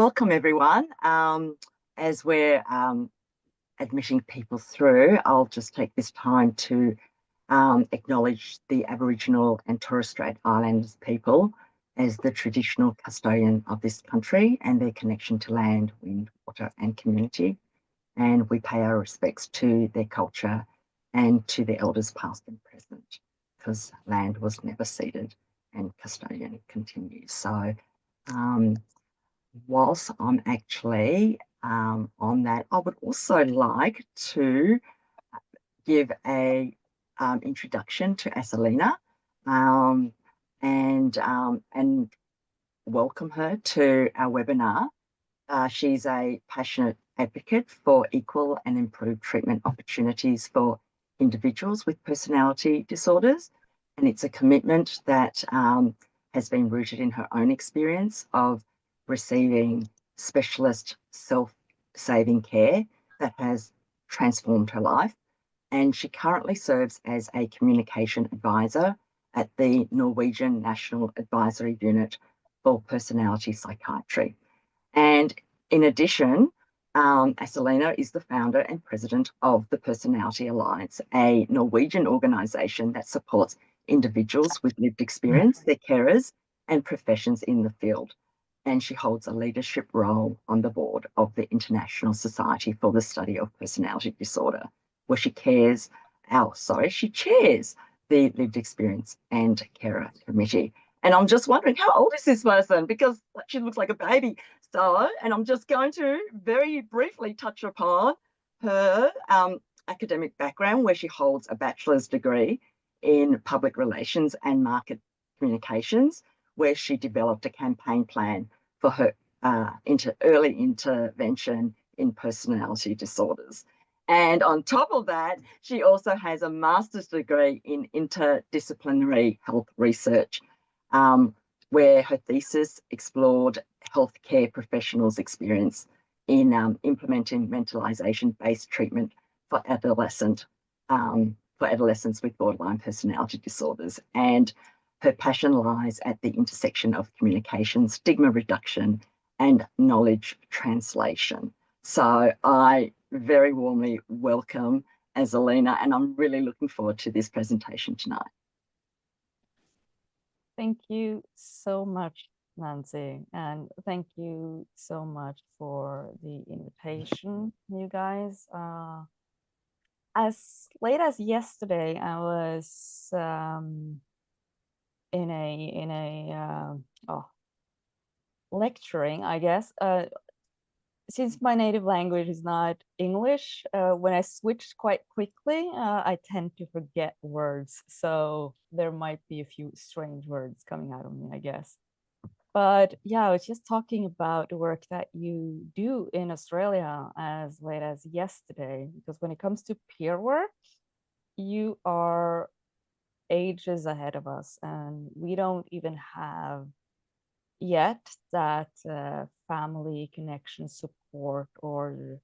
Welcome everyone. As we're admitting people through, I'll just take this time to acknowledge the Aboriginal and Torres Strait Islanders people as the traditional custodian of this country and their connection to land, wind, water and community. And we pay our respects to their culture and to their elders past and present, because land was never ceded and custodian continues. So whilst I'm actually on that, I would also like to give a introduction to Åse-Line and welcome her to our webinar. She's a passionate advocate for equal and improved treatment opportunities for individuals with personality disorders, and it's a commitment that has been rooted in her own experience of receiving specialist self-saving care that has transformed her life. And she currently serves as a communication advisor at the Norwegian National Advisory Unit for Personality Psychiatry. And in addition, Åse-Line is the founder and president of the Personality Alliance, a Norwegian organisation that supports individuals with lived experience, their carers, and professions in the field. And she holds a leadership role on the board of the International Society for the Study of Personality Disorder, where she chairs the Lived Experience and Carer Committee. And I'm just wondering, how old is this person? Because she looks like a baby. And I'm just going to very briefly touch upon her academic background, where she holds a bachelor's degree in public relations and market communications, where she developed a campaign plan for her early intervention in personality disorders. And on top of that, she also has a master's degree in interdisciplinary health research, where her thesis explored healthcare professionals' experience in implementing mentalisation-based treatment for adolescents with borderline personality disorders. And her passion lies at the intersection of communication, stigma reduction, and knowledge translation. So I very warmly welcome Åse-Line, and I'm really looking forward to this presentation tonight. Thank you so much, Nancy, and thank you so much for the invitation, you guys. As late as yesterday, I was lecturing, I guess. Since my native language is not English, when I switch quite quickly, I tend to forget words. So there might be a few strange words coming out of me, I guess. But yeah, I was just talking about the work that you do in Australia as late as yesterday, because when it comes to peer work, you are ages ahead of us, and we don't even have yet that family connection support or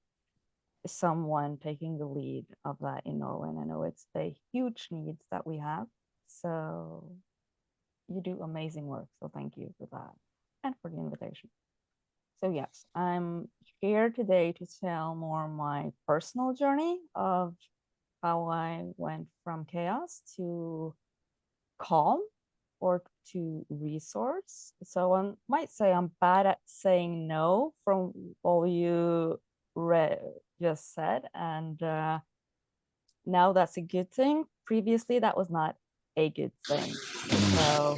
someone taking the lead of that in Norway. And I know it's a huge need that we have. So you do amazing work. So thank you for that and for the invitation. So yes, I'm here today to tell more my personal journey of how I went from chaos to calm or to resource. So I might say I'm bad at saying no from all you just said. And now that's a good thing. Previously, that was not a good thing. So,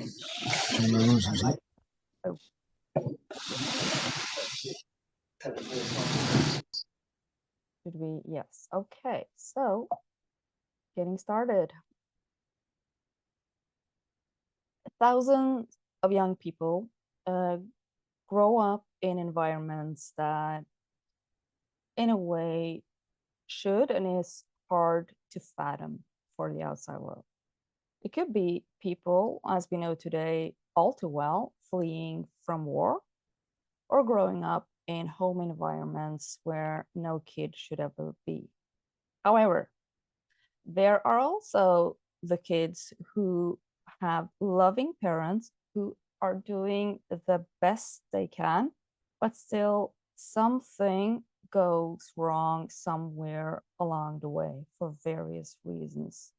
should we? Yes. Okay. So, getting started. Thousands of young people grow up in environments that, in a way, should and is hard to fathom for the outside world. It could be people, as we know today all too well, fleeing from war or growing up in home environments where no kid should ever be. However, there are also the kids who have loving parents who are doing the best they can but still something goes wrong somewhere along the way for various reasons.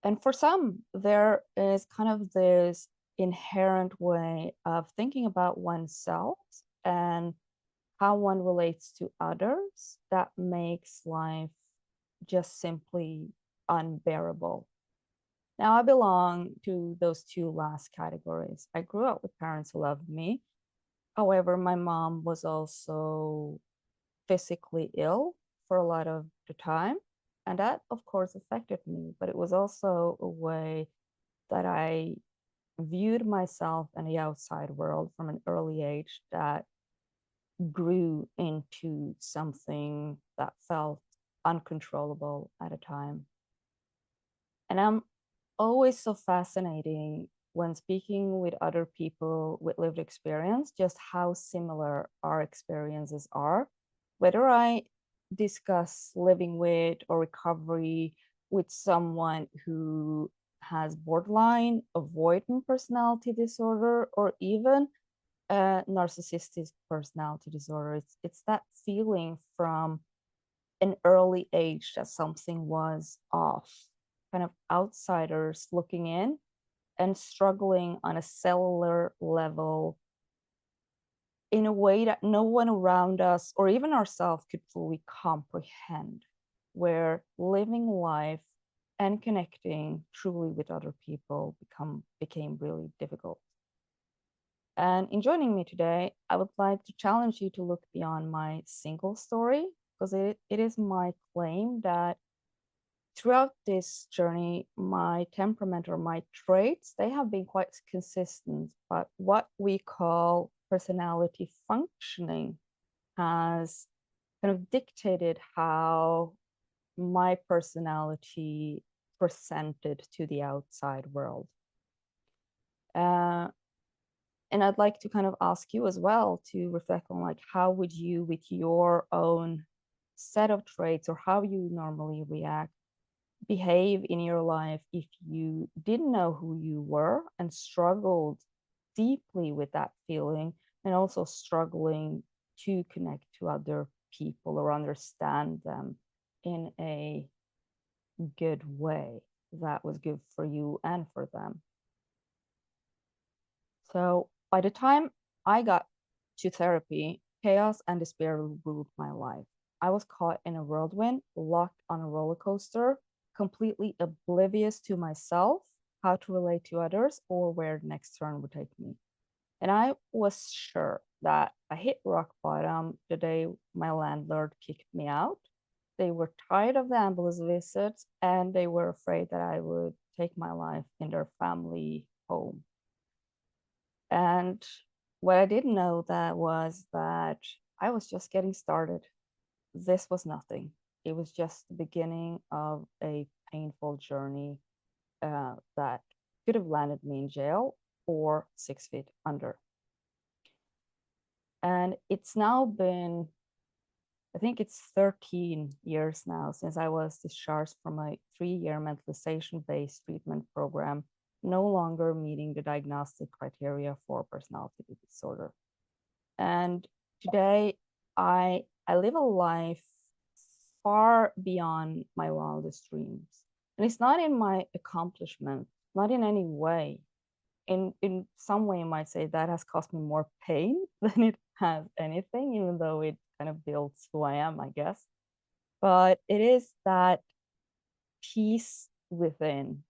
And for some, there is kind of this inherent way of thinking about oneself and how one relates to others that makes life just simply unbearable. Now, I belong to those two last categories. I grew up with parents who loved me. However, my mom was also physically ill for a lot of the time. And that, of course, affected me. But it was also a way that I viewed myself and the outside world from an early age that grew into something that felt uncontrollable at a time. And I'm always so fascinating when speaking with other people with lived experience, just how similar our experiences are. Whether I discuss living with or recovery with someone who has borderline, avoidant personality disorder, or even narcissistic personality disorder, it's that feeling from an early age that something was off, kind of outsiders looking in and struggling on a cellular level in a way that no one around us or even ourselves could fully comprehend, where living life and connecting truly with other people became really difficult. And in joining me today, I would like to challenge you to look beyond my single story, because it is my claim that throughout this journey, my temperament or my traits, they have been quite consistent, but what we call personality functioning has kind of dictated how my personality presented to the outside world. And I'd like to kind of ask you as well to reflect on, like, how would you, with your own set of traits or how you normally react, behave in your life if you didn't know who you were and struggled deeply with that feeling, and also struggling to connect to other people or understand them in a good way that was good for you and for them. So by the time I got to therapy, chaos and despair ruled my life. I was caught in a whirlwind, locked on a roller coaster, completely oblivious to myself, how to relate to others, or where the next turn would take me. And I was sure that I hit rock bottom the day my landlord kicked me out. They were tired of the ambulance visits and they were afraid that I would take my life in their family home. And what I didn't know that was that I was just getting started. This was nothing. It was just the beginning of a painful journey that could have landed me in jail or 6 feet under. And it's now been, I think it's 13 years now since I was discharged from a 3-year mentalization-based treatment program, no longer meeting the diagnostic criteria for personality disorder. And today I live a life far beyond my wildest dreams. And it's not in my accomplishment, not in any way. In some way, you might say that has cost me more pain than it has anything, even though it kind of builds who I am, I guess. But it is that peace within,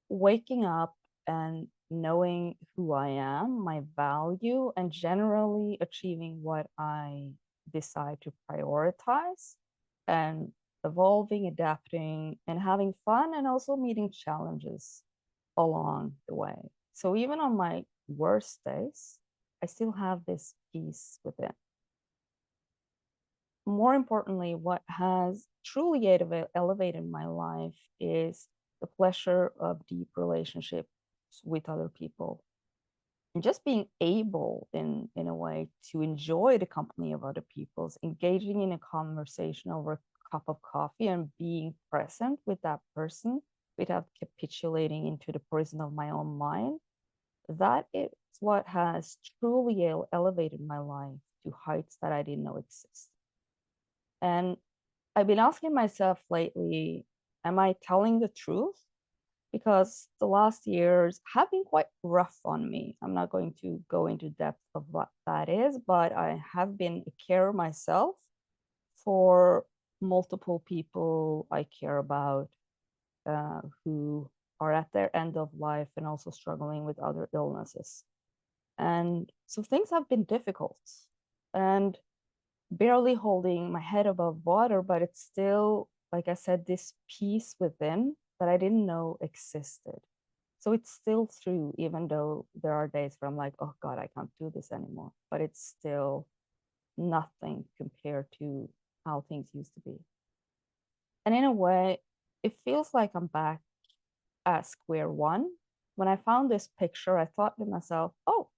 waking up and knowing who I am, my value, and generally achieving what I decide to prioritize, and evolving, adapting, and having fun, and also meeting challenges along the way. So even on my worst days, I still have this peace within. More importantly, what has truly elevated my life is the pleasure of deep relationships with other people. And just being able in a way to enjoy the company of other people, engaging in a conversation over a cup of coffee and being present with that person without capitulating into the prison of my own mind. That is what has truly elevated my life to heights that I didn't know exist. And I've been asking myself lately, am I telling the truth? Because the last years have been quite rough on me. I'm not going to go into depth of what that is, but I have been a carer myself for multiple people I care about who are at their end of life and also struggling with other illnesses. And so things have been difficult and barely holding my head above water, but it's still, like I said, this peace within that I didn't know existed. So it's still true, even though there are days where I'm like, oh God, I can't do this anymore. But it's still nothing compared to how things used to be. And in a way, it feels like I'm back at square one. When I found this picture, I thought to myself, oh,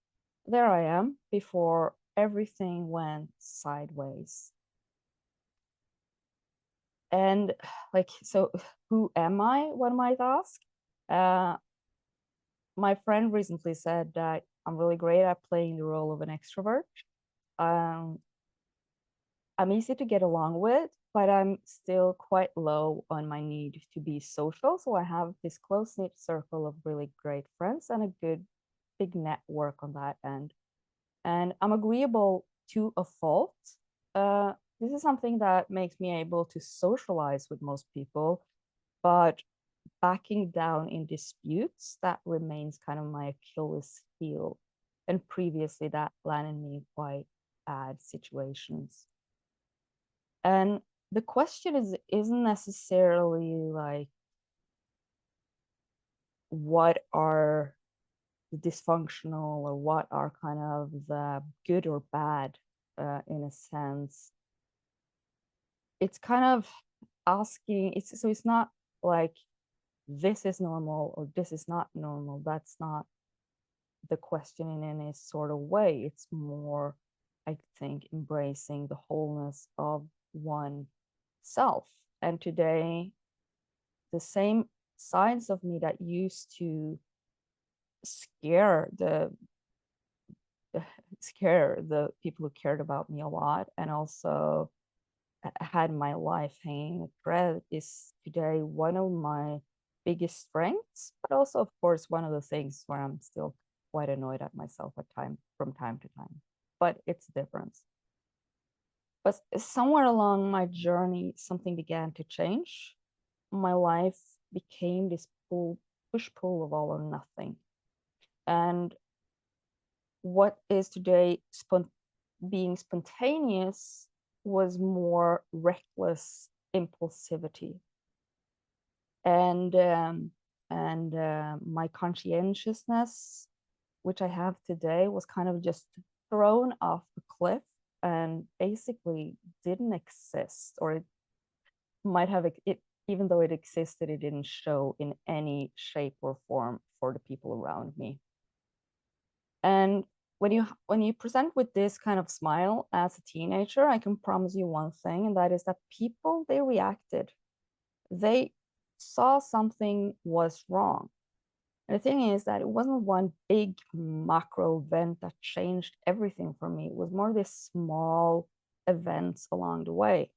there I am before everything went sideways. And like, so who am I, one might ask? My friend recently said that I'm really great at playing the role of an extrovert. Um, I'm easy to get along with, but I'm still quite low on my need to be social. So I have this close-knit circle of really great friends and a good big network on that end. And I'm agreeable to a fault. This is something that makes me able to socialize with most people, but backing down in disputes, that remains kind of my Achilles heel. And previously that landed me in quite bad situations. And the question isn't necessarily like what are the dysfunctional or what are kind of the good or bad in a sense. It's kind of asking, it's not like this is normal or this is not normal. That's not the question in any sort of way. It's more, I think, embracing the wholeness of one self. And today, the same sides of me that used to scare the people who cared about me a lot and also had my life hanging a thread is today one of my biggest strengths, but also, of course, one of the things where I'm still quite annoyed at myself from time to time. But it's a difference. But somewhere along my journey, something began to change. My life became this push-pull of all or nothing. And what is today being spontaneous was more reckless impulsivity. And my conscientiousness, which I have today, was kind of just thrown off the cliff and basically didn't exist, or it might have it, even though it existed, it didn't show in any shape or form for the people around me. And when you present with this kind of smile as a teenager, I can promise you one thing, and that is that people, they reacted. They saw something was wrong. And the thing is that it wasn't one big macro event that changed everything for me. It was more this small events along the way.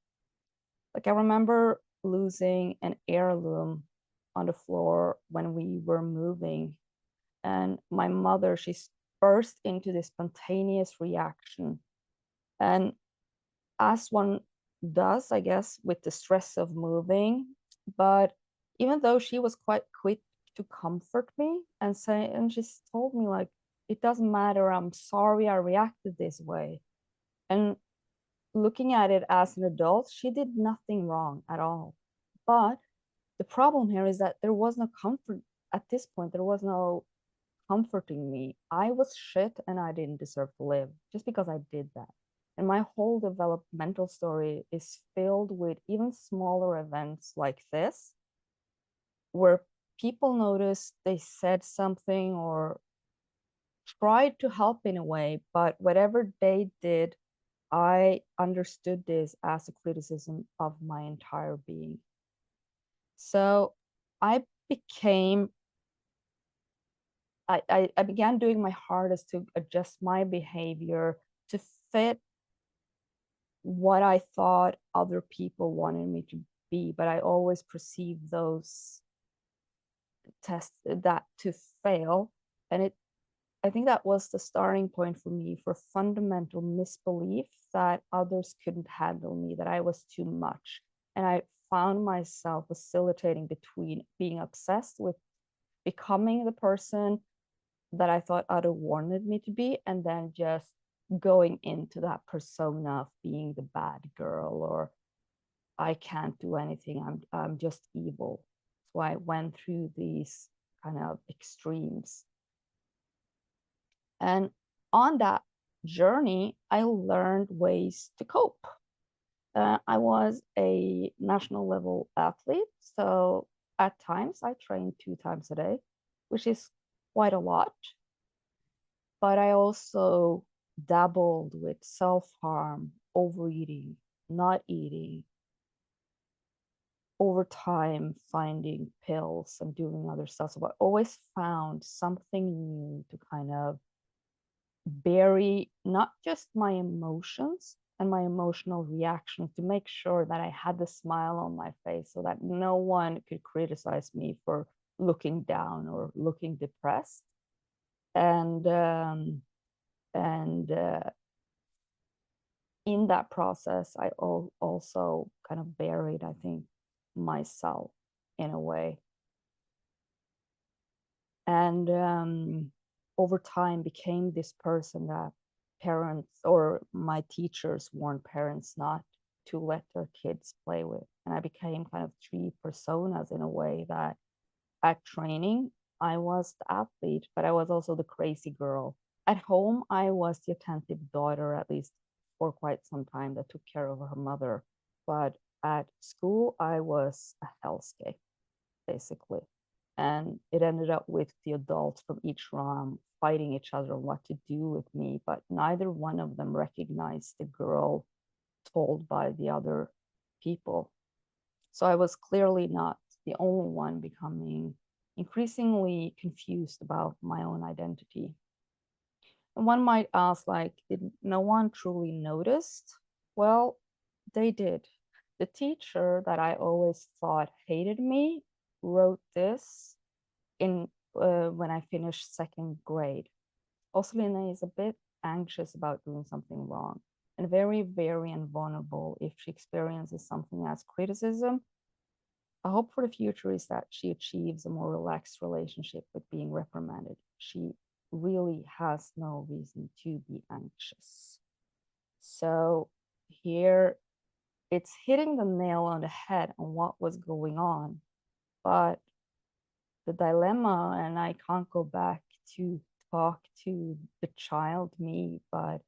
Like I remember losing an heirloom on the floor when we were moving, and my mother, she burst into this spontaneous reaction. And as one does, I guess, with the stress of moving, but even though she was quite quick to comfort me and say, and she told me like, it doesn't matter, I'm sorry I reacted this way. And looking at it as an adult, she did nothing wrong at all. But the problem here is that there was no comfort at this point. There was no comforting me. I was shit and I didn't deserve to live just because I did that. And my whole developmental story is filled with even smaller events like this, where people noticed, they said something or tried to help in a way, but whatever they did, I understood this as a criticism of my entire being. So I became I began doing my hardest to adjust my behavior to fit what I thought other people wanted me to be, but I always perceived those tests that to fail. And I think that was the starting point for me for fundamental misbelief that others couldn't handle me, that I was too much. And I found myself oscillating between being obsessed with becoming the person that I thought others wanted me to be, and then just going into that persona of being the bad girl, or I can't do anything, I'm just evil. So I went through these kind of extremes. And on that journey, I learned ways to cope. I was a national level athlete, so at times I trained 2 times a day, which is quite a lot. But I also dabbled with self-harm, overeating, not eating, over time finding pills and doing other stuff. So I always found something new to kind of bury not just my emotions and my emotional reactions, to make sure that I had the smile on my face so that no one could criticize me for looking down or looking depressed. And in that process, I also kind of buried, I think, myself in a way. And over time became this person that parents or my teachers warned parents not to let their kids play with. And I became kind of 3 personas in a way, that at training, I was the athlete, but I was also the crazy girl. At home, I was the attentive daughter, at least for quite some time, that took care of her mother. But at school, I was a hellscape, basically. And it ended up with the adults from each realm fighting each other on what to do with me, but neither one of them recognized the girl told by the other people. So I was clearly not the only one becoming increasingly confused about my own identity. And one might ask, like, did no one truly noticed? Well, they did. The teacher that I always thought hated me wrote this in when I finished 2nd grade. Åse-Line is a bit anxious about doing something wrong, and very, very vulnerable if she experiences something as criticism. A hope for the future is that she achieves a more relaxed relationship with being reprimanded. She really has no reason to be anxious. So here it's hitting the nail on the head on what was going on. But the dilemma, and I can't go back to talk to the child me, but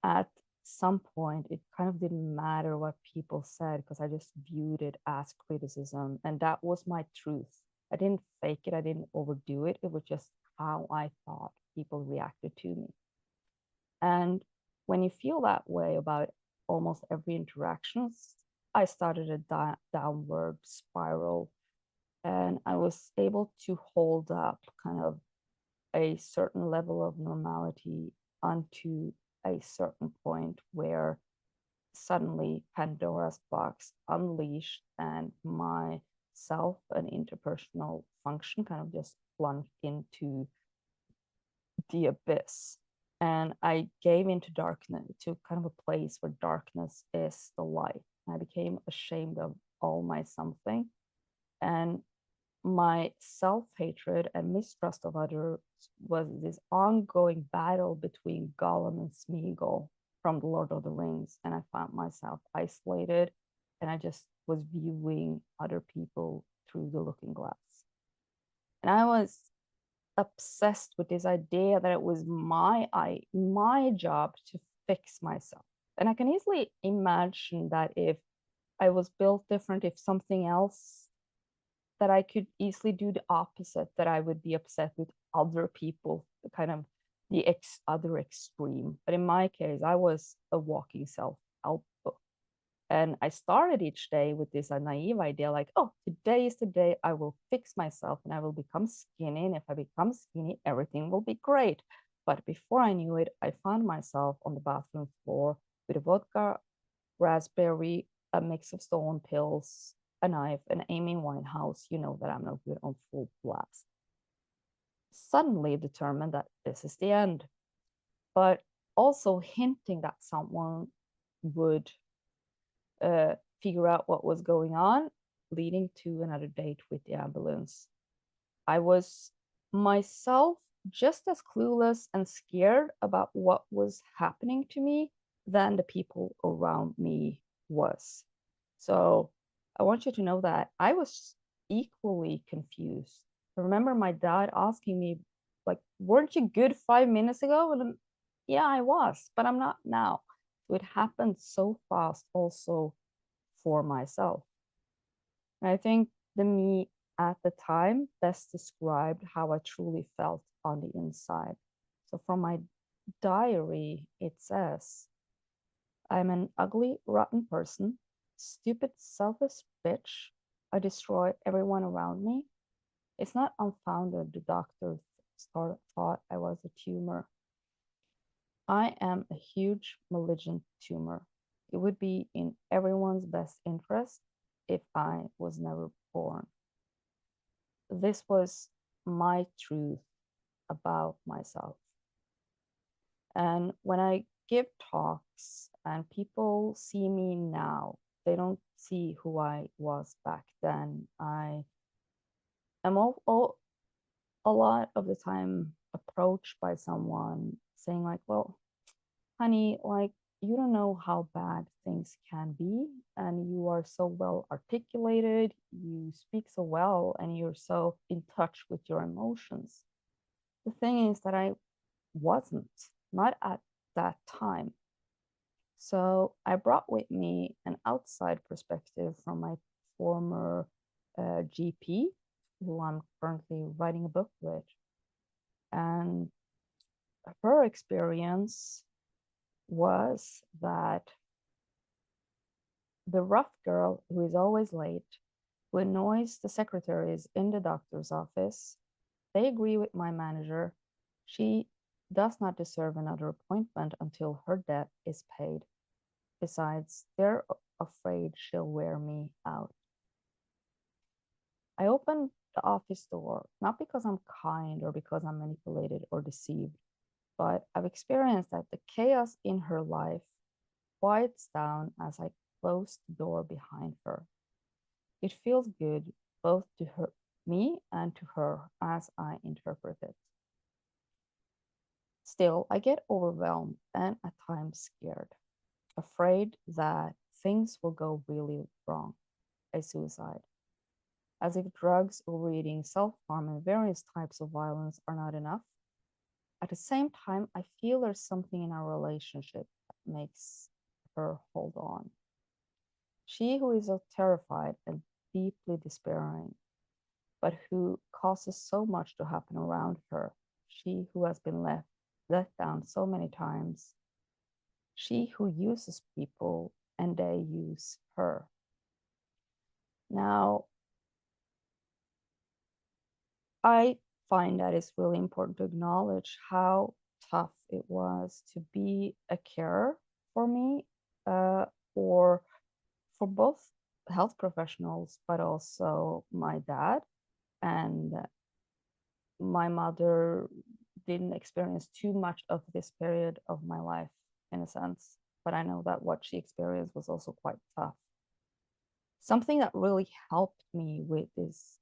at some point it kind of didn't matter what people said, because I just viewed it as criticism, and that was my truth. I didn't fake it, I didn't overdo it. It was just how I thought people reacted to me. And when you feel that way about almost every interaction, I started a downward spiral, and I was able to hold up kind of a certain level of normality unto a certain point where suddenly Pandora's box unleashed, and my self and interpersonal function kind of just plunged into the abyss. And I gave into darkness, to kind of a place where darkness is the light. I became ashamed of all my something, and my self-hatred and mistrust of others was this ongoing battle between Gollum and Smeagol from The Lord of the Rings. And I found myself isolated, and I just was viewing other people through the looking glass. And I was obsessed with this idea that it was my job to fix myself. And I can easily imagine that if I was built different, if something else, that I could easily do the opposite, that I would be upset with other people, kind of the other extreme. But in my case, I was a walking self-help book. And I started each day with this naive idea like, oh, today is the day I will fix myself and I will become skinny. And if I become skinny, everything will be great. But before I knew it, I found myself on the bathroom floor with a vodka, raspberry, a mix of stolen pills, a knife, and Amy Winehouse. You know that I'm no good on full blast. Suddenly determined that this is the end, but also hinting that someone would figure out what was going on, leading to another date with the ambulance. I was myself just as clueless and scared about what was happening to me than the people around me was. So I want you to know that I was equally confused. I remember my dad asking me, like, weren't you good 5 minutes ago? And yeah, I was, but I'm not now. So it happened so fast also for myself. And I think the me at the time best described how I truly felt on the inside. So from my diary, it says, I'm an ugly, rotten person, stupid, selfish bitch. I destroy everyone around me. It's not unfounded the doctor thought I was a tumor. I am a huge malignant tumor. It would be in everyone's best interest if I was never born. This was my truth about myself. And when I give talks and people see me now, they don't see who I was back then. I am a lot of the time approached by someone saying like, well, honey, like, you don't know how bad things can be, and you are so well articulated, you speak so well, and you're so in touch with your emotions. The thing is that I wasn't, not at that time. So I brought with me an outside perspective from my former GP, who I'm currently writing a book with. And her experience was that the rough girl who is always late, who annoys the secretaries in the doctor's office, they agree with my manager. She does not deserve another appointment until her debt is paid. Besides, they're afraid she'll wear me out. I opened the office door, not because I'm kind or because I'm manipulated or deceived, but I've experienced that the chaos in her life quiets down as I close the door behind her. It feels good both to her, me and to her as I interpret it. Still, I get overwhelmed and at times scared, afraid that things will go really wrong, a suicide. As if drugs, overeating, self-harm, and various types of violence are not enough. At the same time, I feel there's something in our relationship that makes her hold on. She who is so terrified and deeply despairing, but who causes so much to happen around her. She who has been let down so many times. She who uses people and they use her. Now, I find that it's really important to acknowledge how tough it was to be a carer for me, or for both health professionals, but also my dad. And my mother didn't experience too much of this period of my life, in a sense, but I know that what she experienced was also quite tough. Something that really helped me with this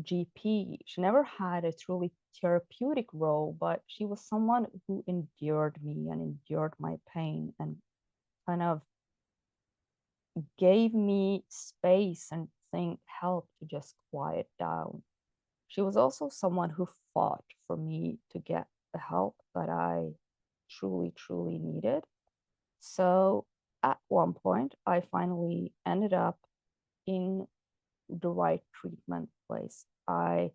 GP, she never had a truly therapeutic role, but she was someone who endured me and endured my pain and kind of gave me space and help to just quiet down. She was also someone who fought for me to get the help that I truly, truly needed. So at one point, I finally ended up in the right treatment place. I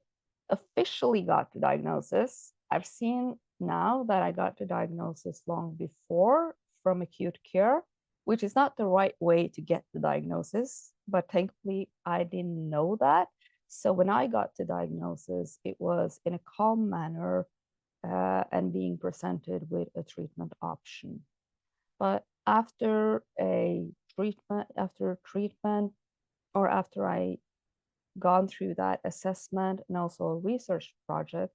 officially got the diagnosis. I've seen now that I got the diagnosis long before from acute care, which is not the right way to get the diagnosis. But thankfully, I didn't know that. So when I got the diagnosis, it was in a calm manner and being presented with a treatment option. But after treatment, or after I gone through that assessment and also a research project,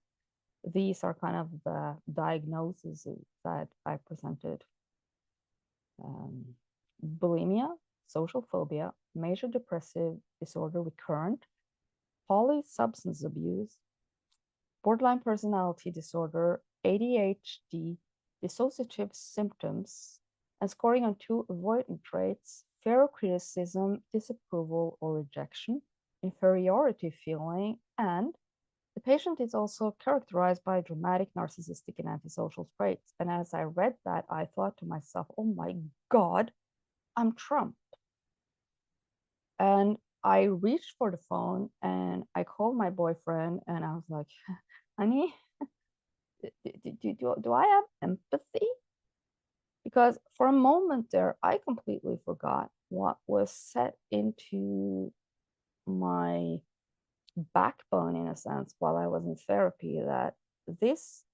these are kind of the diagnoses that I presented. Bulimia, social phobia, major depressive disorder recurrent, polysubstance abuse, borderline personality disorder, ADHD, dissociative symptoms, and scoring on 2 avoidant traits: fear of criticism, disapproval or rejection, inferiority feeling, and the patient is also characterized by dramatic, narcissistic, and antisocial traits. And as I read that, I thought to myself, oh my God, I'm Trump. And I reached for the phone and I called my boyfriend and I was like, honey, do I have empathy? Because for a moment there, I completely forgot what was set into my backbone, in a sense, while I was in therapy, that this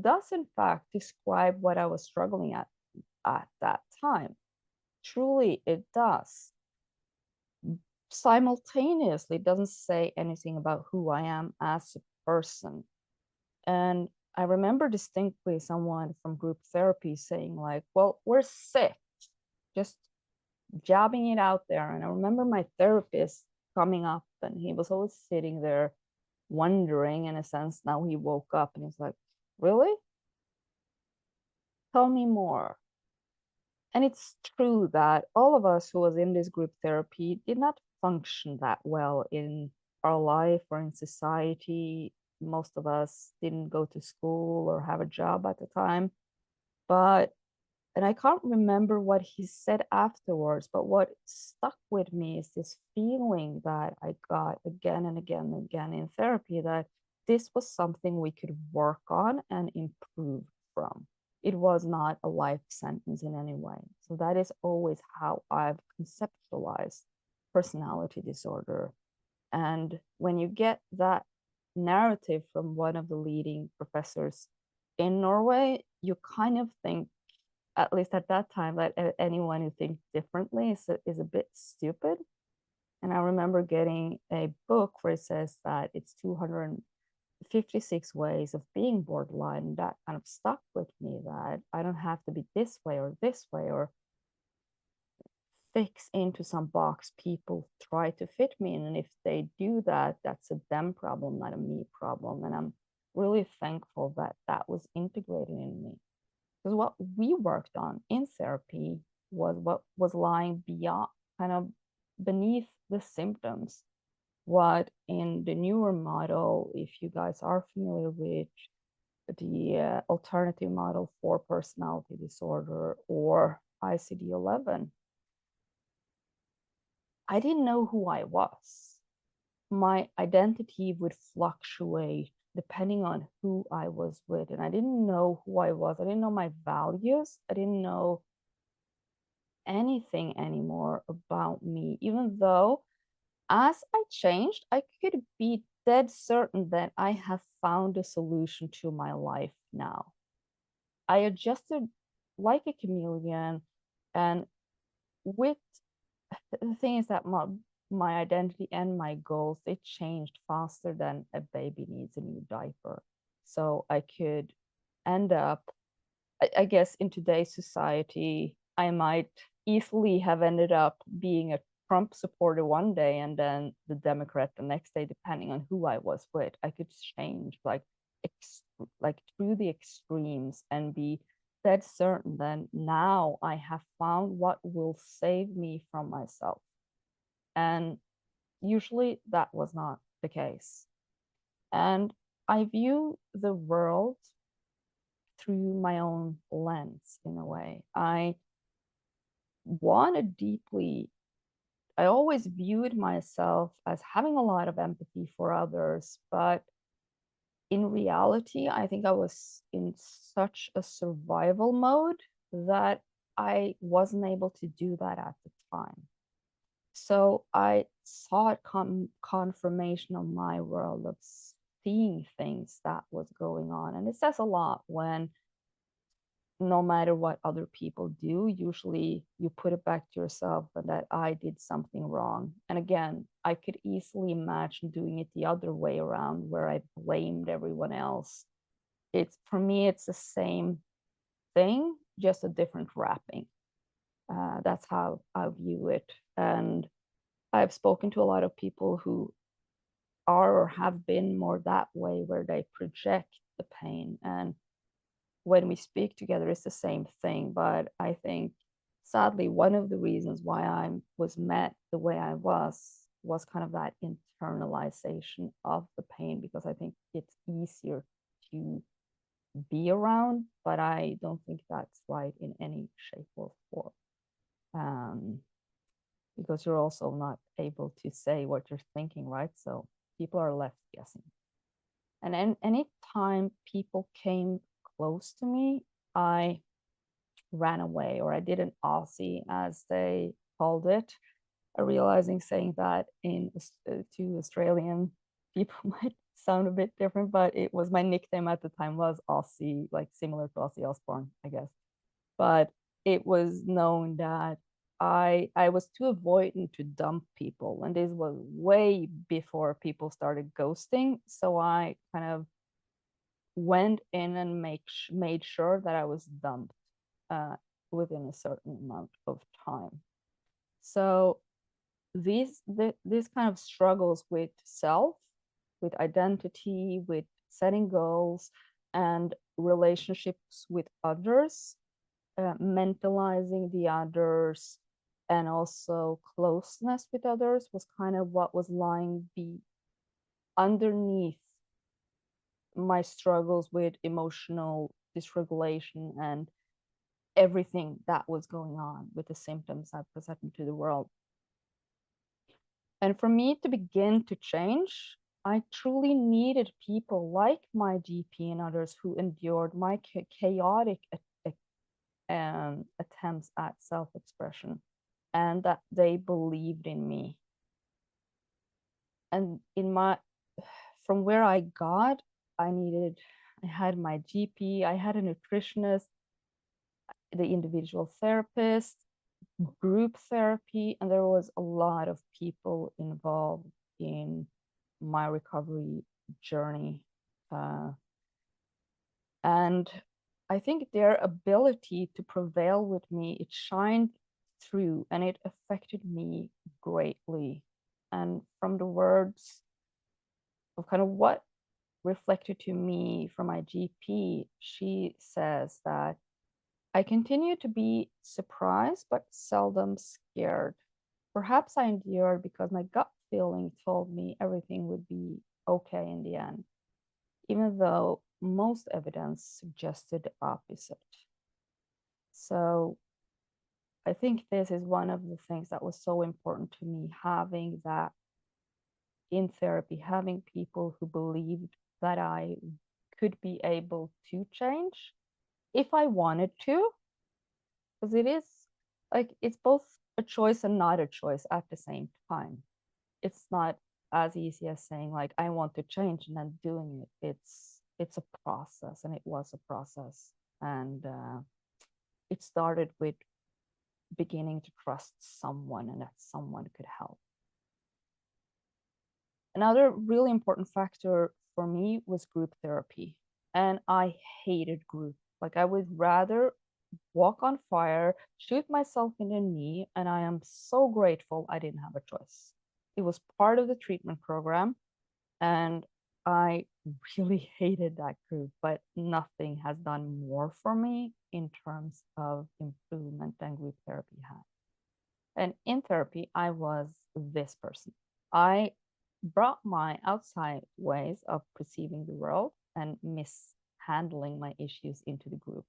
does in fact describe what I was struggling at that time. Truly, it does. Simultaneously, it doesn't say anything about who I am as a person. And I remember distinctly someone from group therapy saying, like, well, we're sick, just jabbing it out there. And I remember my therapist coming up and he was always sitting there wondering, in a sense. Now he woke up and he's like, really? Tell me more. And it's true that all of us who was in this group therapy did not function that well in our life or in society. Most of us didn't go to school or have a job at the time. And I can't remember what he said afterwards, but what stuck with me is this feeling that I got again and again and again in therapy, that this was something we could work on and improve from. It was not a life sentence in any way. So that is always how I've conceptualized personality disorder. And when you get that narrative from one of the leading professors in Norway, you kind of think, at least at that time, that anyone who thinks differently is a bit stupid. And I remember getting a book where it says that it's 256 ways of being borderline. And that kind of stuck with me, that I don't have to be this way or fix into some box people try to fit me in. And if they do that, that's a them problem, not a me problem. And I'm really thankful that that was integrated in me. Because what we worked on in therapy was what was lying beyond, kind of beneath the symptoms. What in the newer model, if you guys are familiar with the alternative model for personality disorder or ICD-11, I didn't know who I was. My identity would fluctuate depending on who I was with. And I didn't know who I was. I didn't know my values. I didn't know anything anymore about me, even though as I changed, I could be dead certain that I have found a solution to my life now. I adjusted like a chameleon, and with the thing is that my identity and my goals, they changed faster than a baby needs a new diaper. So I could end up, I guess in today's society, I might easily have ended up being a Trump supporter one day and then the Democrat the next day, depending on who I was with. I could change like through the extremes and be dead certain that now I have found what will save me from myself. And usually that was not the case. And I view the world through my own lens in a way. I always viewed myself as having a lot of empathy for others, but in reality, I think I was in such a survival mode that I wasn't able to do that at the time. So I sought confirmation of my world, of seeing things that was going on. And it says a lot when no matter what other people do, usually you put it back to yourself and that I did something wrong. And again, I could easily imagine doing it the other way around where I blamed everyone else. It's, for me, it's the same thing, just a different wrapping. That's how I view it. And I've spoken to a lot of people who are or have been more that way, where they project the pain. And when we speak together, it's the same thing. But I think, sadly, one of the reasons why I was met the way I was kind of that internalization of the pain, because I think it's easier to be around, but I don't think that's right in any shape or form. Because you're also not able to say what you're thinking, right? So people are left guessing. And any time people came close to me, I ran away, or I did an Aussie, as they called it. Realizing saying that to Australian people might sound a bit different, but it was my nickname at the time, was Aussie, like similar to Ozzy Osbourne, I guess. But it was known that I was too avoidant to dump people, and this was way before people started ghosting. So I kind of went in and made sure that I was dumped within a certain amount of time. So these kind of struggles with self, with identity, with setting goals, and relationships with others, mentalizing the others, and also closeness with others, was kind of what was lying underneath my struggles with emotional dysregulation and everything that was going on with the symptoms I presented to the world. And for me to begin to change, I truly needed people like my GP and others who endured my chaotic attempts at self-expression, and that they believed in me. And from where I got, I had my GP, I had a nutritionist, the individual therapist, group therapy, and there was a lot of people involved in my recovery journey. And I think their ability to prevail with me, it shined through, and it affected me greatly. And from the words of kind of what reflected to me from my GP, she says that I continue to be surprised but seldom scared. Perhaps I endured because my gut feeling told me everything would be okay in the end, even though most evidence suggested the opposite. So I think this is one of the things that was so important to me, having that in therapy, having people who believed that I could be able to change if I wanted to, because it is like, it's both a choice and not a choice at the same time. It's not as easy as saying like, I want to change and then doing it. It's a process, and it was a process. And it started with beginning to trust someone, and that someone could help. Another really important factor for me was group therapy. And I hated group. Like, I would rather walk on fire, shoot myself in the knee, and I am so grateful I didn't have a choice. It was part of the treatment program, and I really hated that group, but nothing has done more for me in terms of improvement than group therapy had. And in therapy, I was this person. I brought my outside ways of perceiving the world and mishandling my issues into the group.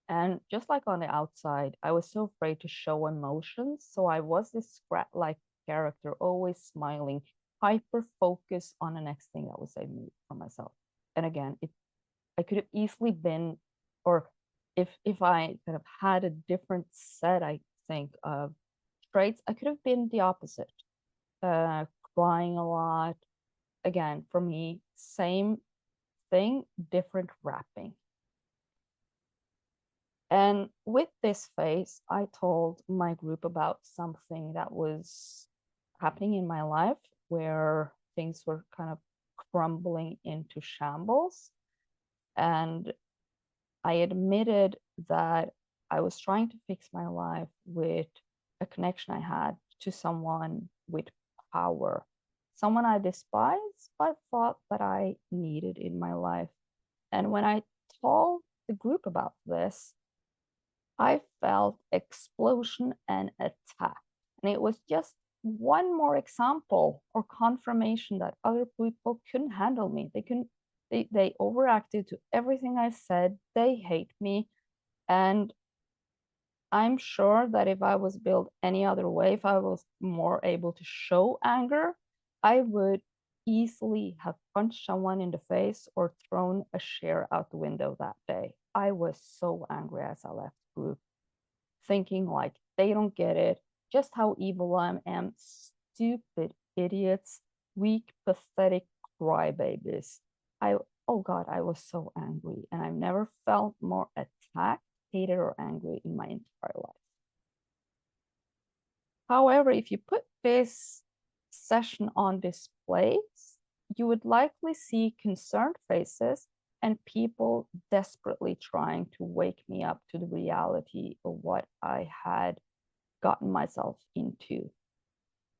And just like on the outside, I was so afraid to show emotions. So I was this Scrat-like character, always smiling, hyper focused on the next thing that was saving me from myself. And again, I could have easily been, or if I kind of had a different set, I think, of traits, I could have been the opposite. Crying a lot. Again, for me, same thing, different wrapping. And with this phase, I told my group about something that was happening in my life where things were kind of crumbling into shambles. And I admitted that I was trying to fix my life with a connection I had to someone with power, someone I despised, but thought that I needed in my life. And when I told the group about this, I felt explosion and attack. And it was just one more example or confirmation that other people couldn't handle me. They overacted to everything I said. They hate me. And I'm sure that if I was built any other way, if I was more able to show anger, I would easily have punched someone in the face or thrown a chair out the window that day. I was so angry as I left the group, thinking like, they don't get it, just how evil I am, stupid idiots, weak, pathetic crybabies. Oh God, I was so angry, and I've never felt more attacked, hated, or angry in my entire life. However, if you put this session on display, you would likely see concerned faces and people desperately trying to wake me up to the reality of what I had gotten myself into.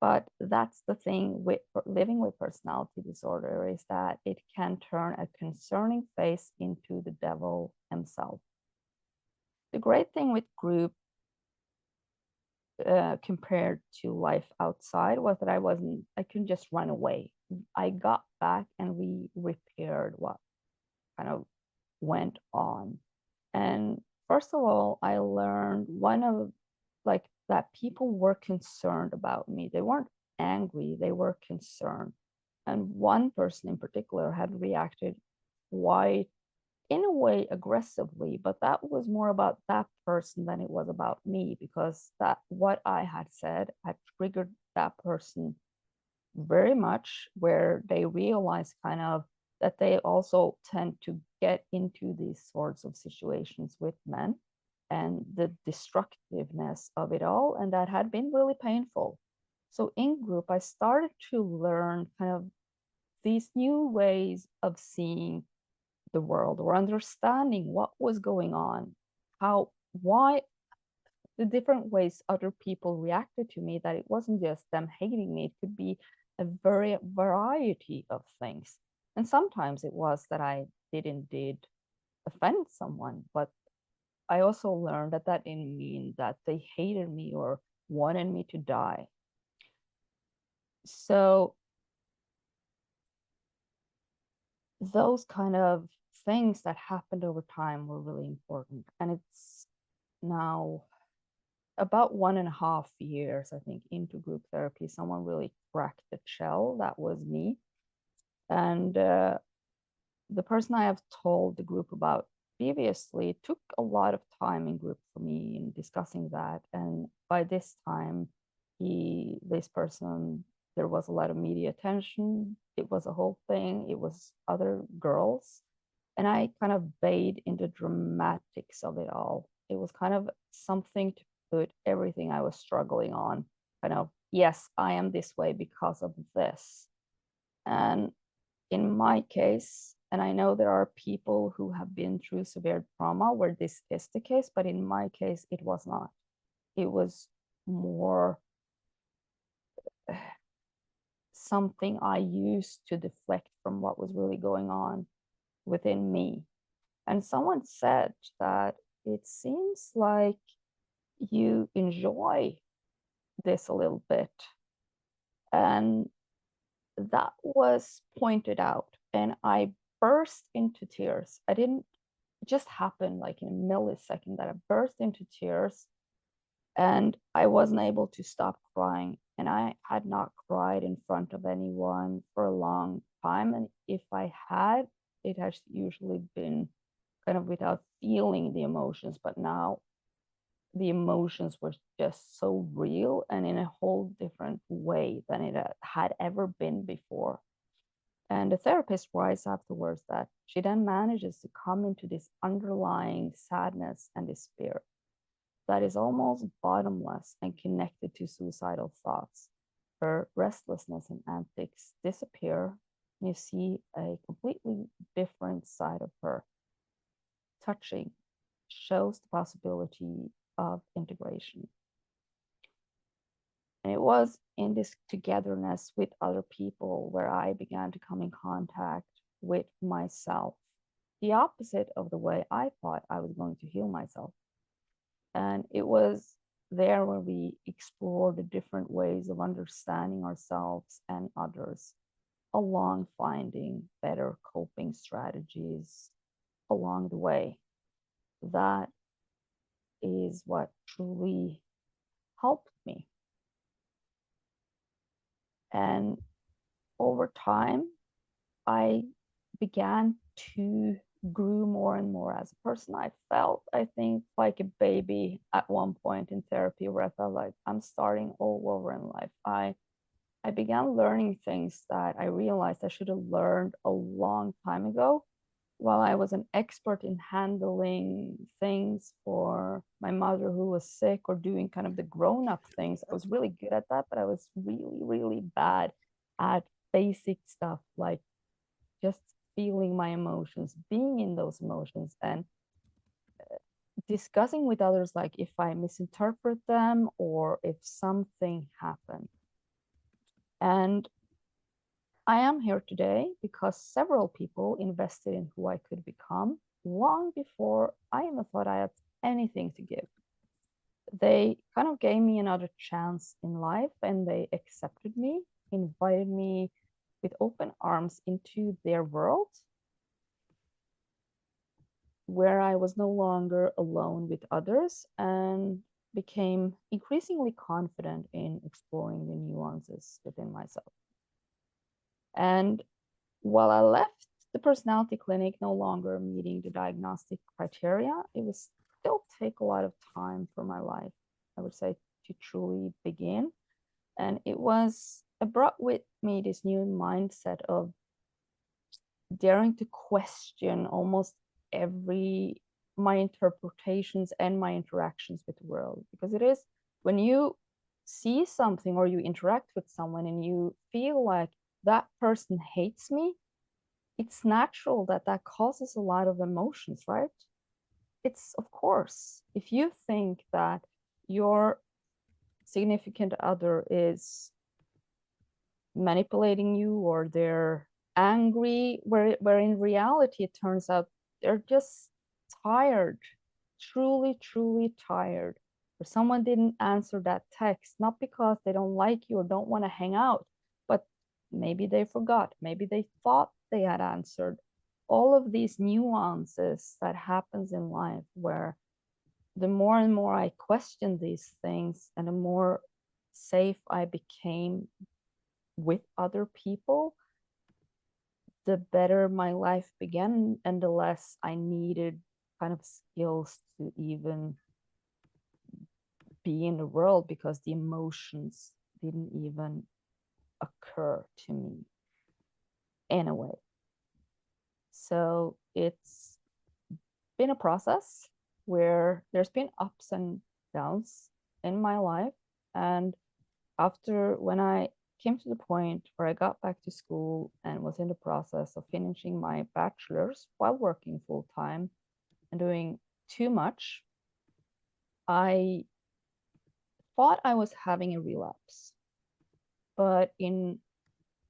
But that's the thing with living with personality disorder, is that it can turn a concerning face into the devil himself. The great thing with group compared to life outside was that I couldn't just run away. I got back and we repaired what kind of went on. And first of all, I learned that people were concerned about me. They weren't angry, they were concerned. And one person in particular had reacted quite, in a way, aggressively, but that was more about that person than it was about me, because that what I had said had triggered that person very much, where they realized kind of that they also tend to get into these sorts of situations with men and the destructiveness of it all. And that had been really painful. So in group, I started to learn kind of these new ways of seeing the world or understanding what was going on, why the different ways other people reacted to me, that it wasn't just them hating me, it could be a very variety of things. And sometimes it was that I did offend someone, but I also learned that that didn't mean that they hated me or wanted me to die. So those kind of things that happened over time were really important. And it's now about 1.5 years, I think, into group therapy, someone really cracked the shell. That was me. And the person I have told the group about previously took a lot of time in group for me in discussing that. And by this time, this person, there was a lot of media attention. It was a whole thing. It was other girls. And I kind of bathed in the dramatics of it all. It was kind of something to put everything I was struggling on, kind of, yes, I am this way because of this. And in my case, and I know there are people who have been through severe trauma where this is the case, but in my case, it was not. It was more something I used to deflect from what was really going on within me. And someone said that it seems like you enjoy this a little bit. And that was pointed out, and I burst into tears. I didn't just happen like in a millisecond that I burst into tears, and I wasn't able to stop crying. And I had not cried in front of anyone for a long time. And if I had, it has usually been kind of without feeling the emotions, but now the emotions were just so real and in a whole different way than it had ever been before. And the therapist writes afterwards that she then manages to come into this underlying sadness and despair that is almost bottomless and connected to suicidal thoughts. Her restlessness and antics disappear. You see a completely different side of her. Touching shows the possibility of integration. And it was in this togetherness with other people where I began to come in contact with myself, the opposite of the way I thought I was going to heal myself. And it was there where we explored the different ways of understanding ourselves and others, along finding better coping strategies along the way. That is what truly helped me. And over time, I began to grew more and more as a person. I felt, I think, like a baby at one point in therapy where I felt like I'm starting all over in life. I began learning things that I realized I should have learned a long time ago. While I was an expert in handling things for my mother who was sick or doing kind of the grown-up things, I was really good at that, but I was really, really bad at basic stuff like just feeling my emotions, being in those emotions, and discussing with others, like if I misinterpret them or if something happened. And I am here today because several people invested in who I could become long before I even thought I had anything to give. They kind of gave me another chance in life and they accepted me, invited me with open arms into their world where I was no longer alone with others and became increasingly confident in exploring the nuances within myself. And while I left the personality clinic no longer meeting the diagnostic criteria, it would still take a lot of time for my life, I would say, to truly begin. And it brought with me this new mindset of daring to question almost my interpretations and my interactions with the world. Because it is when you see something or you interact with someone and you feel like that person hates me, it's natural that that causes a lot of emotions, right? It's, of course, if you think that your significant other is manipulating you or they're angry, where in reality it turns out they're just tired, truly, truly tired. Or someone didn't answer that text, not because they don't like you or don't want to hang out, but maybe they forgot, maybe they thought they had answered. All of these nuances that happens in life where the more and more I questioned these things and the more safe I became with other people, the better my life began and the less I needed kind of skills to even be in the world because the emotions didn't even occur to me in a way. So it's been a process where there's been ups and downs in my life. And after when I came to the point where I got back to school and was in the process of finishing my bachelor's while working full time and doing too much, I thought I was having a relapse. But in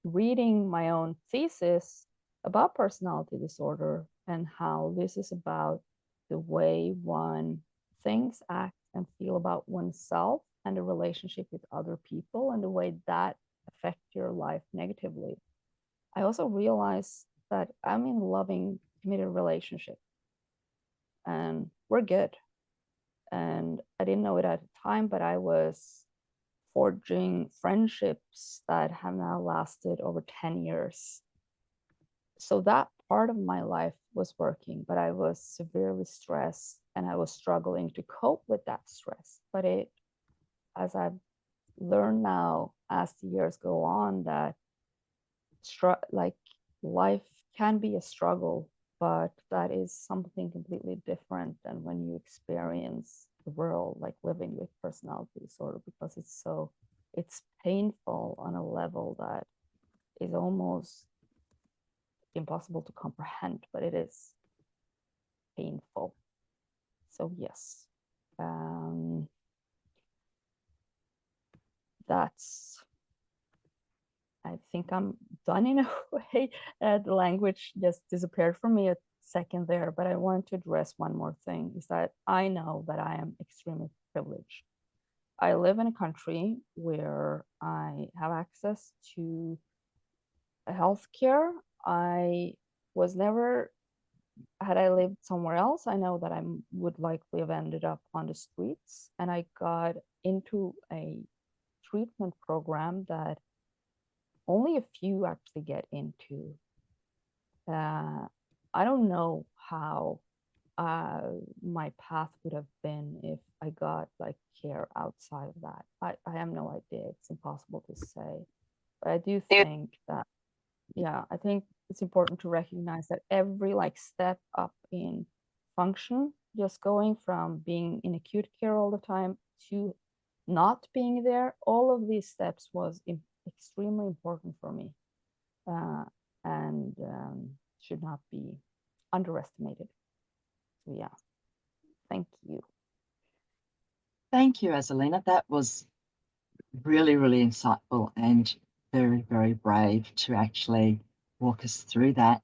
reading my own thesis about personality disorder and how this is about the way one thinks, act, and feel about oneself and the relationship with other people and the way that affect your life negatively, I also realized that I'm in a loving, committed relationship and we're good. And I didn't know it at the time, but I was forging friendships that have now lasted over 10 years. So that part of my life was working, but I was severely stressed and I was struggling to cope with that stress. But as I've learned now as the years go on, that like life can be a struggle, but that is something completely different than when you experience the world like living with personality disorder, because it's painful on a level that is almost impossible to comprehend, but it is painful. So yes, that's, I think I'm done in a way. The language just disappeared from me a second there, but I want to address one more thing, is that I know that I am extremely privileged. I live in a country where I have access to healthcare. I was never, had I lived somewhere else, I know that I would likely have ended up on the streets. And I got into a treatment program that only a few actually get into. I don't know how my path would have been if I got like care outside of that. I have no idea. It's impossible to say. But I do think that, yeah, I think it's important to recognize that every like step up in function, just going from being in acute care all the time to not being there, all of these steps was extremely important for me, and should not be underestimated. So yeah, thank you. Thank you, Åse-Line. That was really, really insightful and very, very brave to actually walk us through that.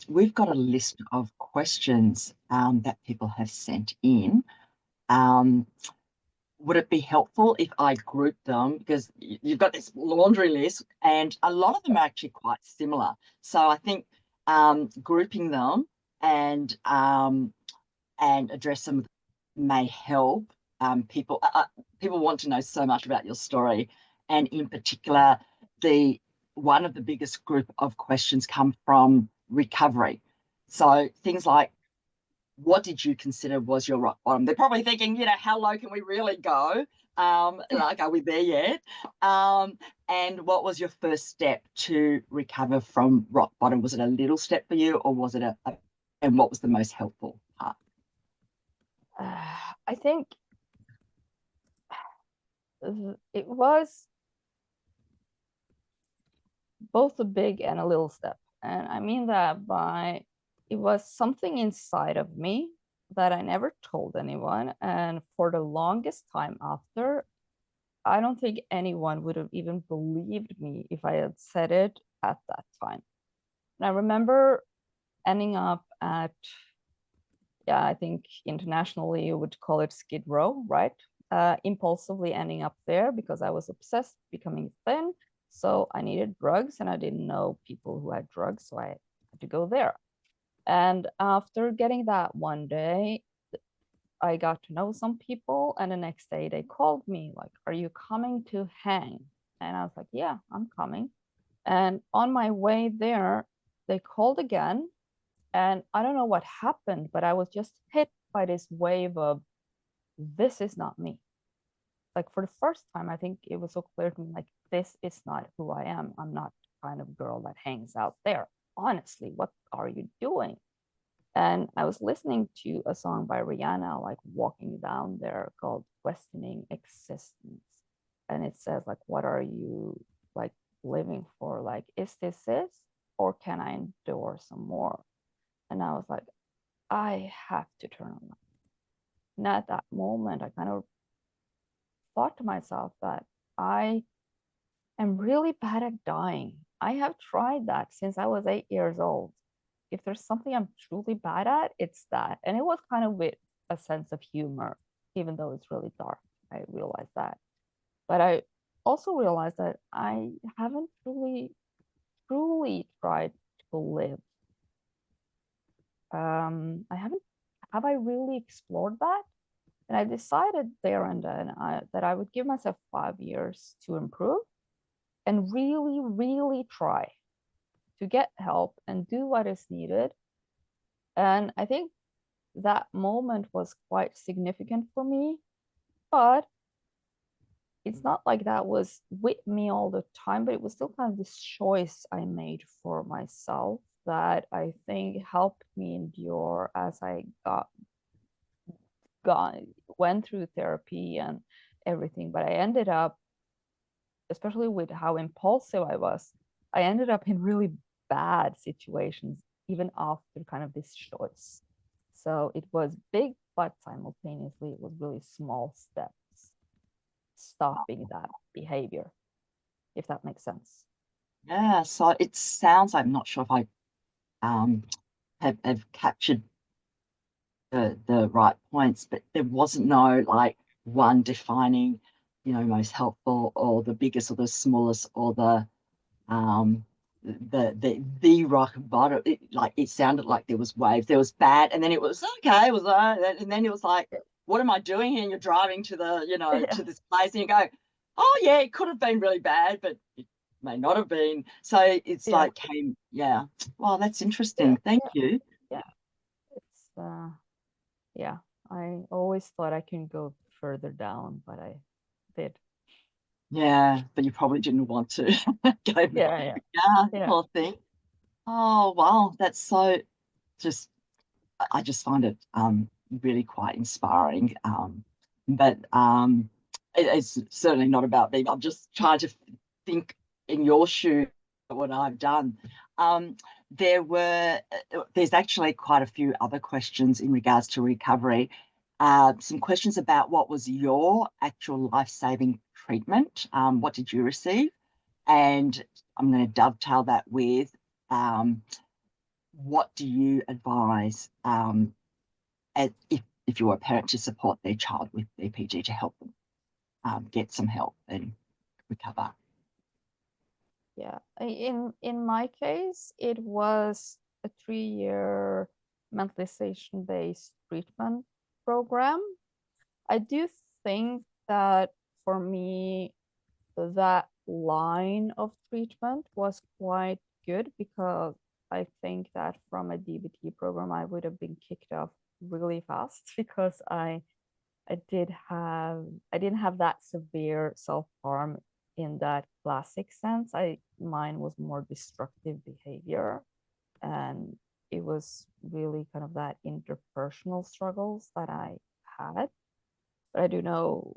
We've got a list of questions that people have sent in. Would it be helpful if I group them? Because you've got this laundry list and a lot of them are actually quite similar. So I think grouping them and address them may help people. People want to know so much about your story, and in particular, one of the biggest group of questions come from recovery. So things like, what did you consider was your rock bottom? They're probably thinking, how low can we really go? Like, are we there yet? And what was your first step to recover from rock bottom? Was it a little step for you, or was it and what was the most helpful part? I think it was both a big and a little step. And I mean that by, it was something inside of me that I never told anyone. And for the longest time after, I don't think anyone would have even believed me if I had said it at that time. And I remember ending up at, yeah, I think internationally you would call it Skid Row, right? Impulsively ending up there because I was obsessed, becoming thin. So I needed drugs and I didn't know people who had drugs. So I had to go there. And after getting that one day, I got to know some people. And the next day they called me like, are you coming to hang? And I was like, yeah, I'm coming. And on my way there, they called again. And I don't know what happened, but I was just hit by this wave of, this is not me. Like for the first time, I think it was so clear to me, like, this is not who I am. I'm not the kind of girl that hangs out there. Honestly, what are you doing? And I was listening to a song by Rihanna, like walking down there, called Questioning Existence. And it says, like, what are you like living for? Like, is this it? Or can I endure some more? And I was like, I have to turn around. And at that moment, I kind of thought to myself that I am really bad at dying. I have tried that since I was 8 years old. If there's something I'm truly bad at, it's that. And it was kind of with a sense of humor, even though it's really dark. I realized that. But I also realized that I haven't truly tried to live. I haven't, have I really explored that? And I decided there and then that I would give myself 5 years to improve and really, really try. get help and do what is needed. And I think that moment was quite significant for me, but it's not like that was with me all the time, but it was still kind of this choice I made for myself that I think helped me endure as I went through therapy and everything. But I ended up, especially with how impulsive I was, I ended up in really bad situations even after kind of this choice. So it was big, but simultaneously it was really small steps stopping that behavior, if that makes sense. Yeah, so it sounds like, I'm not sure if I have captured the right points, but there wasn't no like one defining, most helpful, or the biggest or the smallest, or the rock bottom. It sounded like there was waves. There was bad, and then it was okay. It was and then it was like, what am I doing here? And you're driving to to this place, and you go, oh yeah, it could have been really bad, but it may not have been. So it's Yeah. like yeah. Well, that's interesting. Thank you. Yeah. It's yeah. I always thought I can go further down, but I did. Yeah, but you probably didn't want to go. Yeah. Poor thing. Oh wow, that's so just I just find it really quite inspiring. But it's certainly not about me. I'm just trying to think in your shoes what I've done. Um, there's actually quite a few other questions in regards to recovery. Some questions about what was your actual life-saving treatment. What did you receive? And I'm going to dovetail that with what do you advise if you're a parent to support their child with BPD to help them get some help and recover? Yeah. In my case, it was a 3-year mentalization based treatment program. I do think that for me, that line of treatment was quite good because I think that from a DBT program, I would have been kicked off really fast because I didn't have that severe self-harm in that classic sense. Mine was more destructive behavior, and it was really kind of that interpersonal struggles that I had. But I do know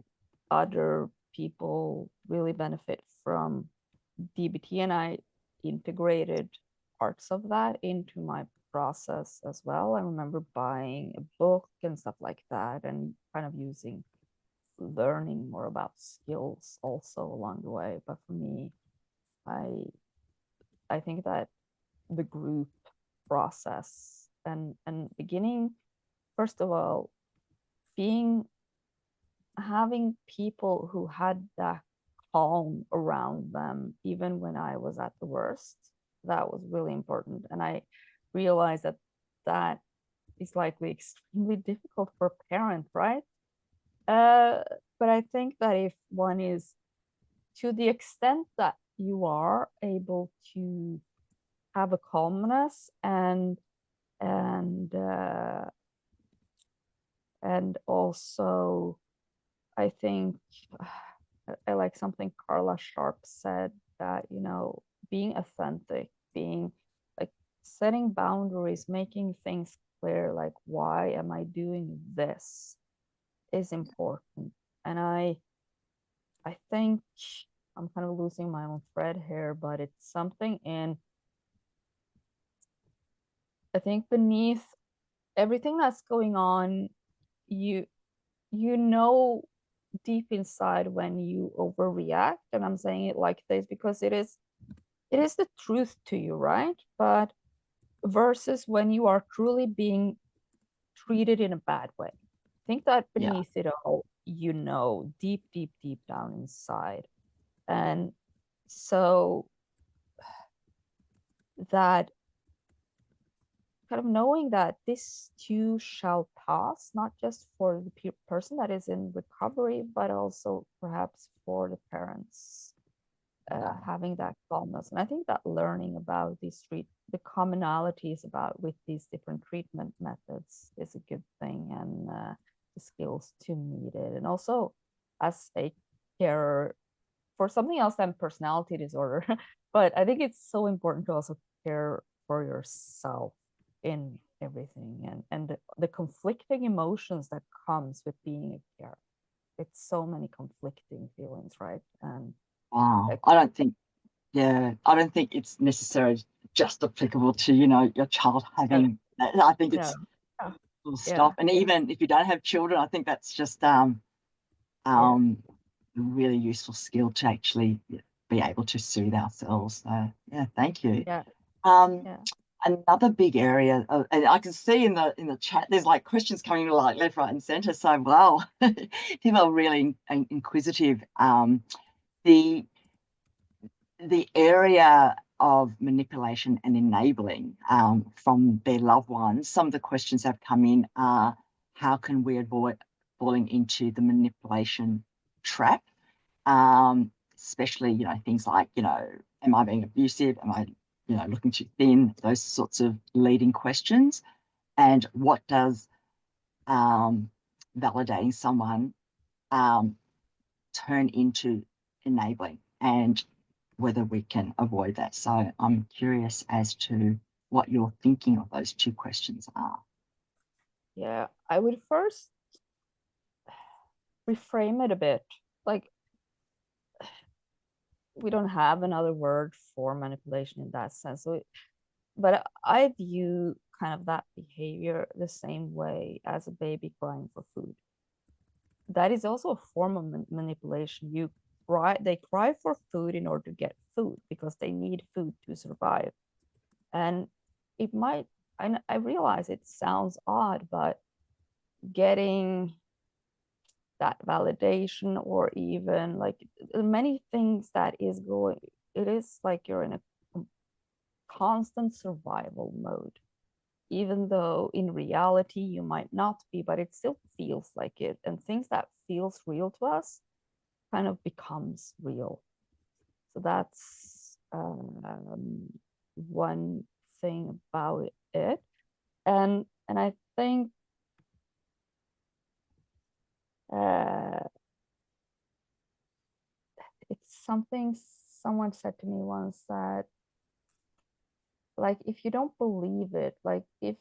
other people really benefit from DBT, and I integrated parts of that into my process as well. I remember buying a book and stuff like that, and kind of learning more about skills also along the way. But for me, I I think that the group process and beginning, first of all, being having people who had that calm around them, even when I was at the worst, that was really important. And I realized that that is likely extremely difficult for a parent, right? Uh, but I think that if one is, to the extent that you are able to have a calmness and uh, and also I think I like something Carla Sharp said, that, being authentic, being like setting boundaries, making things clear, like, why am I doing this, is important. And I think I'm kind of losing my own thread here, but it's something I think beneath everything that's going on, you you know deep inside when you overreact. And I'm saying it like this because it is the truth to you, right? But versus when you are truly being treated in a bad way. I think that Yeah. beneath it all, deep, deep, deep down inside. And so that kind of knowing that this too shall pass, not just for the person that is in recovery, but also perhaps for the parents. having that calmness. And I think that learning about the commonalities about with these different treatment methods is a good thing, and the skills to meet it. And also, as a carer for something else than personality disorder, but I think it's so important to also care for yourself in everything, and the conflicting emotions that comes with being a carer. It's so many conflicting feelings, right? And Wow. I don't think it's necessarily just applicable to, your child having that. I think no, it's full yeah, stop. And even if you don't have children, I think that's just yeah, a really useful skill to actually be able to soothe ourselves. So yeah, thank you. yeah, Um, yeah. Another big area, and I can see in the chat, there's like questions coming like left, right, and center. So wow, people are really inquisitive. The area of manipulation and enabling from their loved ones. Some of the questions that have come in are, how can we avoid falling into the manipulation trap? Especially, things like, am I being abusive? Am I, looking too thin? Those sorts of leading questions. And what does validating someone turn into enabling, and whether we can avoid that. So I'm curious as to what your thinking of those two questions are. Yeah, I would first reframe it a bit. Like, we don't have another word for manipulation in that sense. So, but I view kind of that behavior the same way as a baby crying for food. That is also a form of manipulation. They cry for food in order to get food because they need food to survive. And it might, I realize it sounds odd, but getting that validation, or even like many things that is going, it is like you're in a constant survival mode, even though in reality you might not be, but it still feels like it. And things that feels real to us kind of becomes real. So that's one thing about it. And I think uh, it's something someone said to me once, that like, if you don't believe it, like if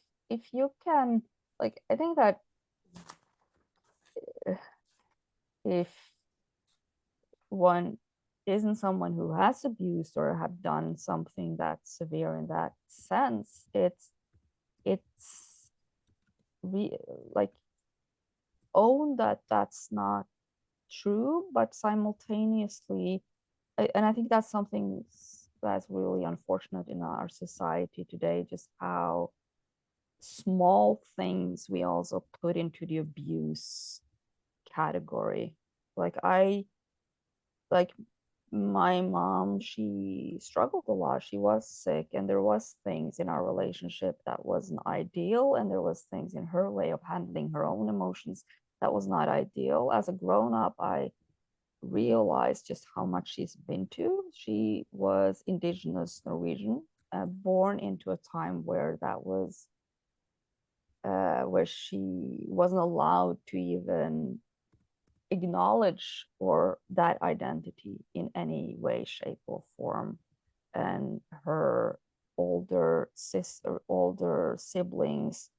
you can, like, I think that if one isn't someone who has abused or have done something that's severe in that sense, it's like, own that that's not true, but simultaneously, and I think that's something that's really unfortunate in our society today, just how small things we also put into the abuse category. Like, like my mom, she struggled a lot. She was sick, and there was things in our relationship that wasn't ideal, and there was things in her way of handling her own emotions that was not ideal. As a grown up, I realized just how much she's been to. She was indigenous Norwegian, born into a time where that was where she wasn't allowed to even acknowledge or that identity in any way, shape, or form. And her older siblings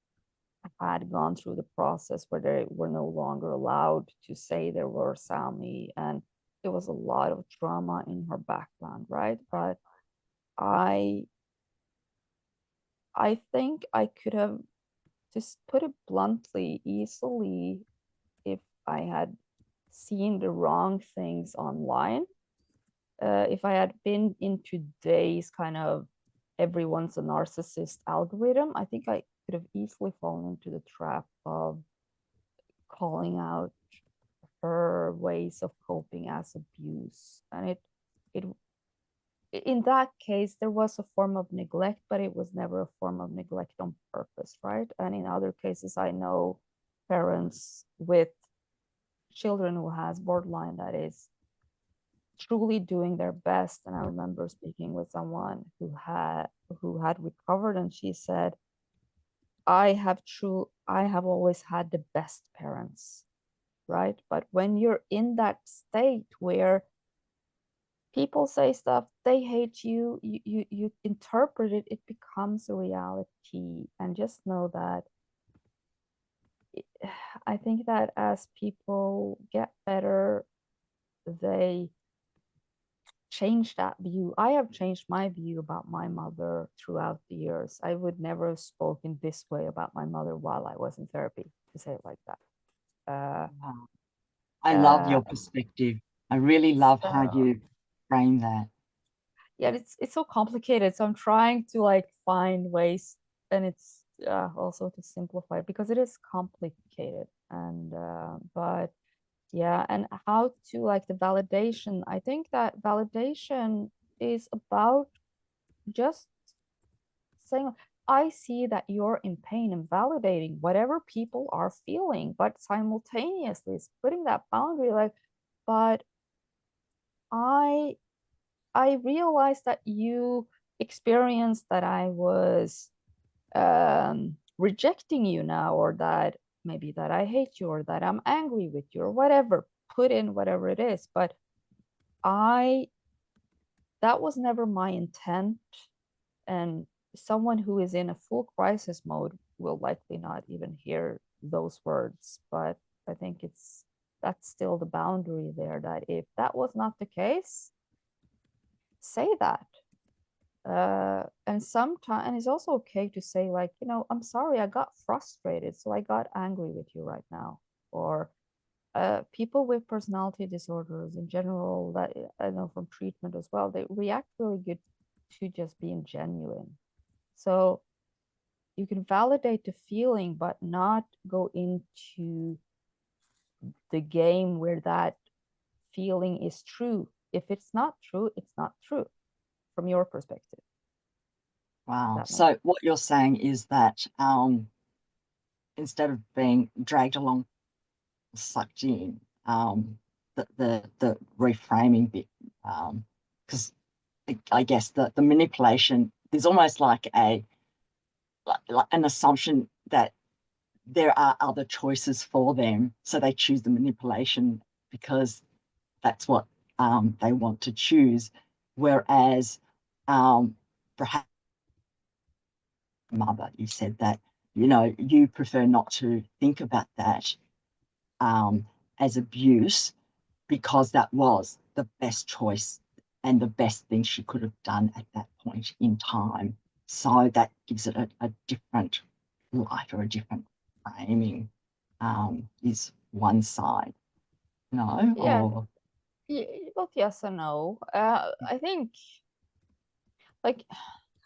had gone through the process where they were no longer allowed to say they were Sami, and it was a lot of trauma in her background, right? But I I think I could have, just put it bluntly, easily, if I had seen the wrong things online, if I had been in today's kind of everyone's a narcissist algorithm, I think I could have easily fallen into the trap of calling out her ways of coping as abuse. And it in that case, there was a form of neglect, but it was never a form of neglect on purpose, right? And in other cases, I know parents with children who has borderline that is truly doing their best. And I remember speaking with someone who had recovered, and she said, I have always had the best parents, right? But when you're in that state where people say stuff, they hate you, you interpret it, it becomes a reality. And just know that I think that as people get better, they change that view. I have changed my view about my mother throughout the years. I would never have spoken this way about my mother while I was in therapy, to say it like that. Wow. I love your perspective. I really love how So you frame that. yeah, it's so complicated. So I'm trying to like find ways, and it's also to simplify, because it is complicated. And but yeah, and how to like the validation. I think that validation is about just saying, I see that you're in pain, and validating whatever people are feeling, but simultaneously it's putting that boundary like, but I I realized that you experienced that I was rejecting you now, or that maybe that I hate you, or that I'm angry with you, or whatever. Put in whatever it is, but I that was never my intent. And someone who is in a full crisis mode will likely not even hear those words. But I think that's still the boundary there, that if that was not the case, say that. And sometimes, and it's also okay to say, like, I'm sorry, I got frustrated, so I got angry with you right now. Or people with personality disorders in general, that I know from treatment as well, they react really good to just being genuine. So you can validate the feeling, but not go into the game where that feeling is true. If it's not true, it's not true from your perspective. Wow. That makes So what you're saying is that instead of being dragged along, sucked in, the reframing bit, because I guess the manipulation, there's almost like an assumption that there are other choices for them, so they choose the manipulation because that's what they want to choose. Whereas perhaps mother, you said that you prefer not to think about that as abuse, because that was the best choice and the best thing she could have done at that point in time. So that gives it a different light, or a different framing, is one side. No? yeah, Or both yes and no. I think, like,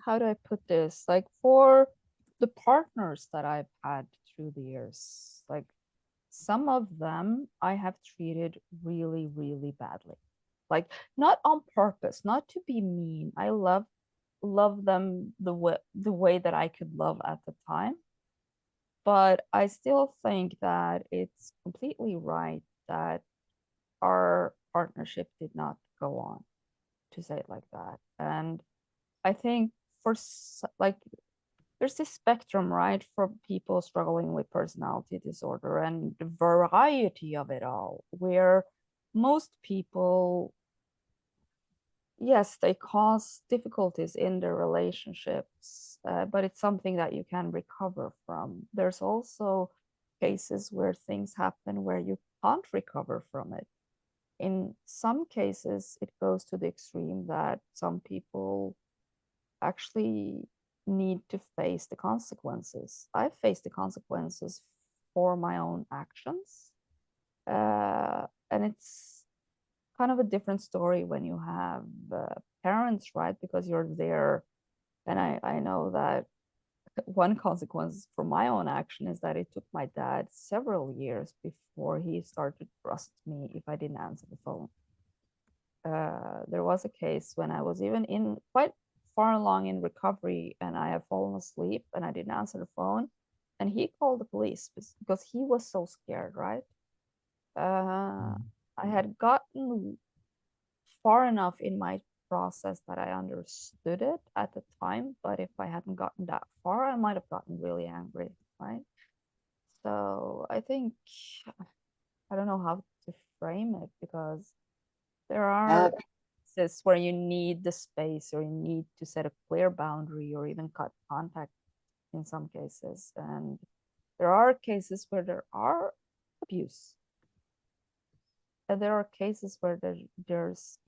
how do I put this? Like, for the partners that I've had through the years, like, some of them I have treated really, really badly. Like, not on purpose, not to be mean. I love them the way that I could love at the time. But I still think that it's completely right that our partnership did not go on, to say it like that. And I think like, there's this spectrum, right, for people struggling with personality disorder, and the variety of it all, where most people, yes, they cause difficulties in their relationships, but it's something that you can recover from. There's also cases where things happen where you can't recover from it. In some cases, it goes to the extreme that some people actually need to face the consequences. I face the consequences for my own actions. And it's kind of a different story when you have parents, right? Because you're there. And I know that one consequence for my own action is that it took my dad several years before he started to trust me if I didn't answer the phone. There was a case when I was even in quite far along in recovery, and I have fallen asleep and I didn't answer the phone, and he called the police because he was so scared, right? I had gotten far enough in my process that I understood it at the time, but if I hadn't gotten that far, I might have gotten really angry, right? So I think I don't know how to frame it, because there are cases where you need the space, or you need to set a clear boundary, or even cut contact in some cases. And there are cases where there are abuse, and there are cases where there's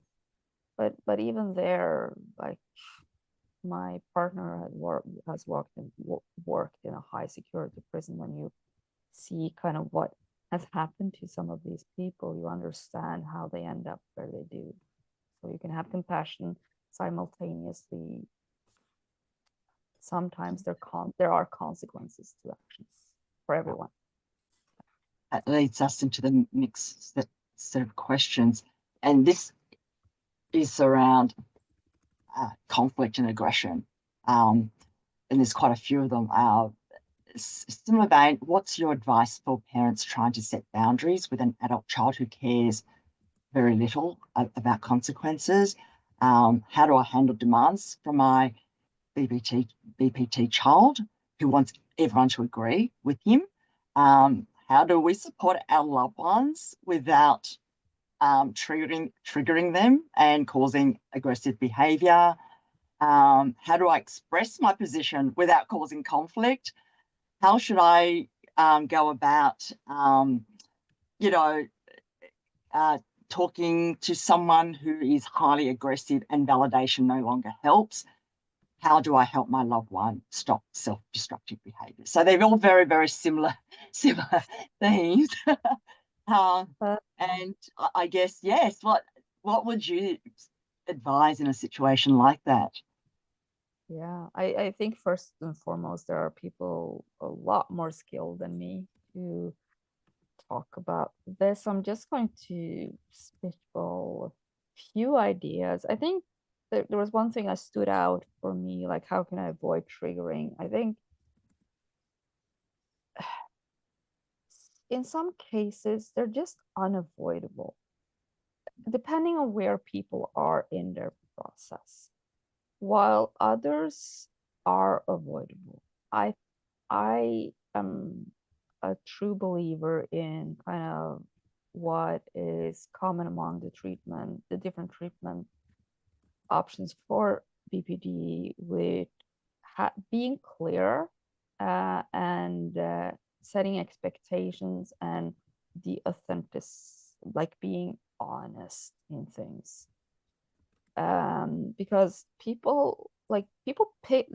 but even there, like, my partner has worked in a high security prison. When you see kind of what has happened to some of these people, you understand how they end up where they do. So you can have compassion simultaneously. Sometimes there are consequences to actions for everyone. That leads us into the next set of questions, and this is around conflict and aggression, and there's quite a few of them. Similar vein, what's your advice for parents trying to set boundaries with an adult child who cares very little about consequences? How do I handle demands from my BPT child who wants everyone to agree with him? How do we support our loved ones without triggering them and causing aggressive behavior? How do I express my position without causing conflict? How should I go about, talking to someone who is highly aggressive and validation no longer helps? How do I help my loved one stop self-destructive behavior? So they're all very, very similar themes. And I guess, yes, what would you advise in a situation like that? Yeah, I think first and foremost, there are people a lot more skilled than me to talk about this. I'm just going to spitball a few ideas. I think there was one thing that stood out for me, like, how can I avoid triggering? I think in some cases, they're just unavoidable, depending on where people are in their process, while others are avoidable. I am a true believer in kind of what is common among the different treatment options for BPD, with being clear and setting expectations, and the authentic, like being honest in things. Because people pick,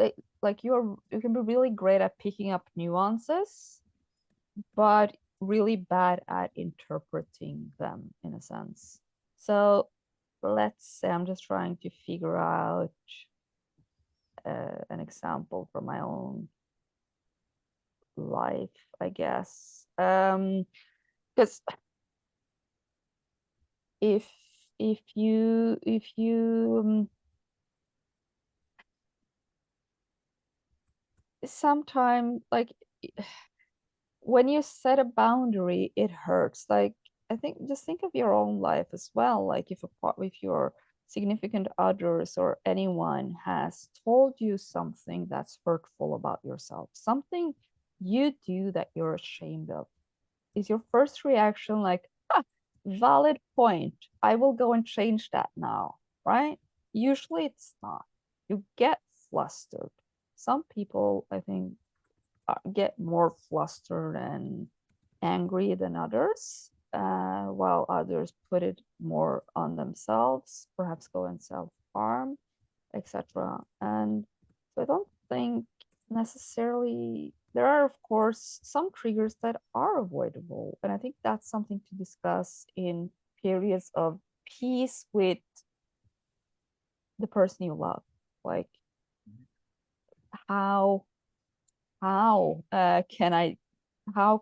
like you can be really great at picking up nuances, but really bad at interpreting them, in a sense. So let's say I'm just trying to figure out an example from my own life, I guess. Because if you sometimes, like, when you set a boundary, it hurts. Like, I think, just think of your own life as well. Like, if your significant others or anyone has told you something that's hurtful about yourself, something you do that you're ashamed of, is your first reaction like, valid point, I will go and change that now, right? Usually it's not. You get flustered. Some people, I think, get more flustered and angry than others, while others put it more on themselves, perhaps go and self-harm, etc. And so I don't think necessarily, there are, of course, some triggers that are avoidable. And I think that's something to discuss in periods of peace with the person you love. Like, how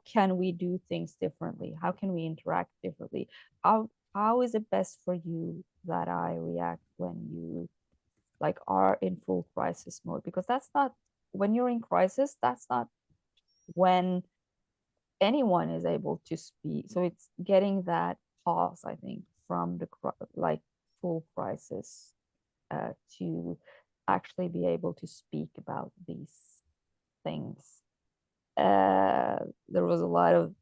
can we do things differently? How can we interact differently? How is it best for you that I react when you, like, are in full crisis mode? Because that's not, when you're in crisis, that's not when anyone is able to speak. So it's getting that pause, I think, from the like full crisis to actually be able to speak about these things. There was a lot of,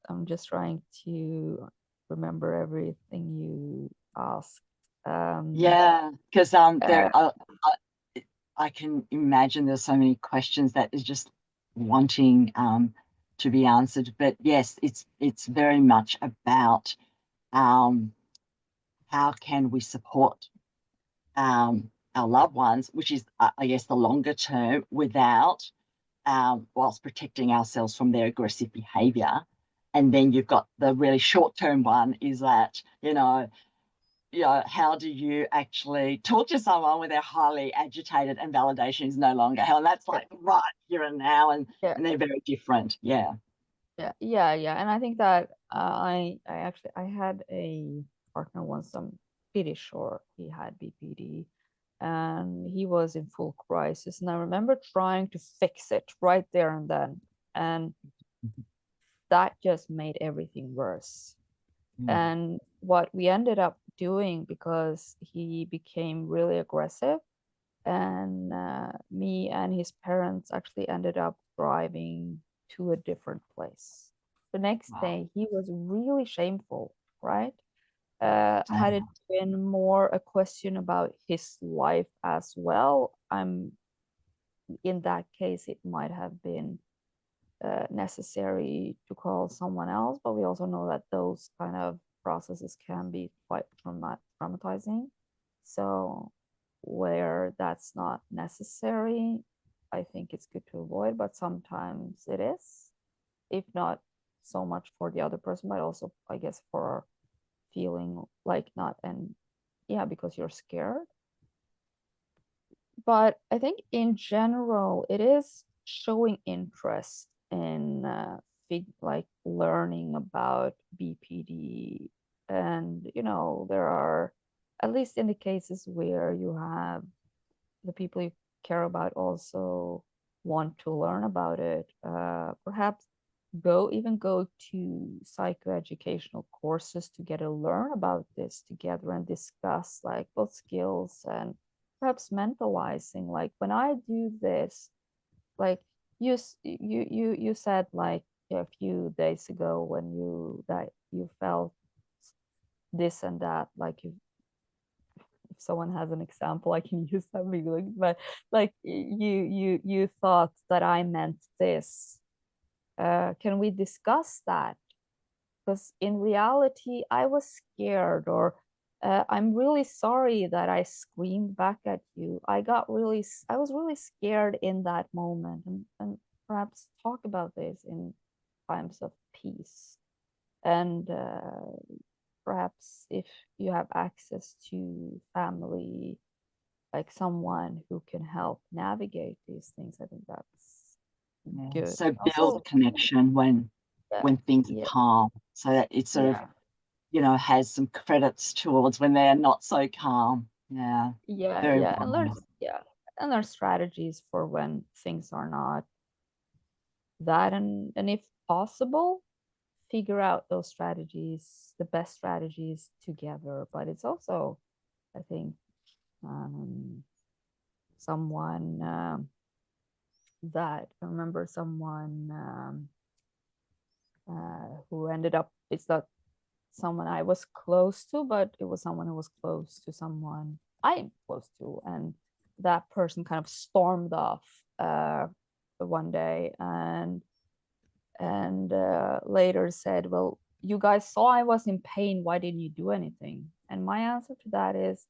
I'm just trying to remember everything you asked. Yeah, because I can imagine there's so many questions that is just wanting to be answered. But yes, it's very much about how can we support our loved ones, which is, I guess, the longer term, without whilst protecting ourselves from their aggressive behavior. And then you've got the really short-term one, is that, how do you actually talk to someone when they're highly agitated and validation is no longer held? And that's like right here and now, and they're very different. Yeah. And I think that I had a partner once. I'm pretty sure he had BPD, and he was in full crisis, and I remember trying to fix it right there and then, and that just made everything worse. And what we ended up doing, because he became really aggressive, and me and his parents actually ended up driving to a different place. The next day, he was really shameful, right? Had it been more a question about his life as well, in that case, it might have been necessary to call someone else, but we also know that those kind of processes can be quite traumatizing. So where that's not necessary, I think it's good to avoid, but sometimes it is, if not so much for the other person, but also, I guess, for feeling like not, and because you're scared. But I think in general, it is showing interest in like learning about BPD. And, there are, at least in the cases where you have the people you care about also want to learn about it, perhaps go to psychoeducational courses together, learn about this together and discuss like both skills and perhaps mentalizing. Like when I do this, like you said, like a few days ago, when you felt this and that, like if someone has an example, I can use that. But like you thought that I meant this. Can we discuss that? Because in reality, I was scared, or I'm really sorry that I screamed back at you. I was really scared in that moment, and perhaps talk about this in times of peace. And perhaps if you have access to family, like someone who can help navigate these things, I think that's good. So build connection when things are calm, so that it sort of has some credits towards when they're not so calm. And learn strategies for when things are not that, and if possible, figure out those strategies, the best strategies together. But it's also, I think, someone that I remember someone who ended up, it's not someone I was close to, but it was someone who was close to someone I'm close to, and that person kind of stormed off one day and later said, well, you guys saw I was in pain, why didn't you do anything? And my answer to that is,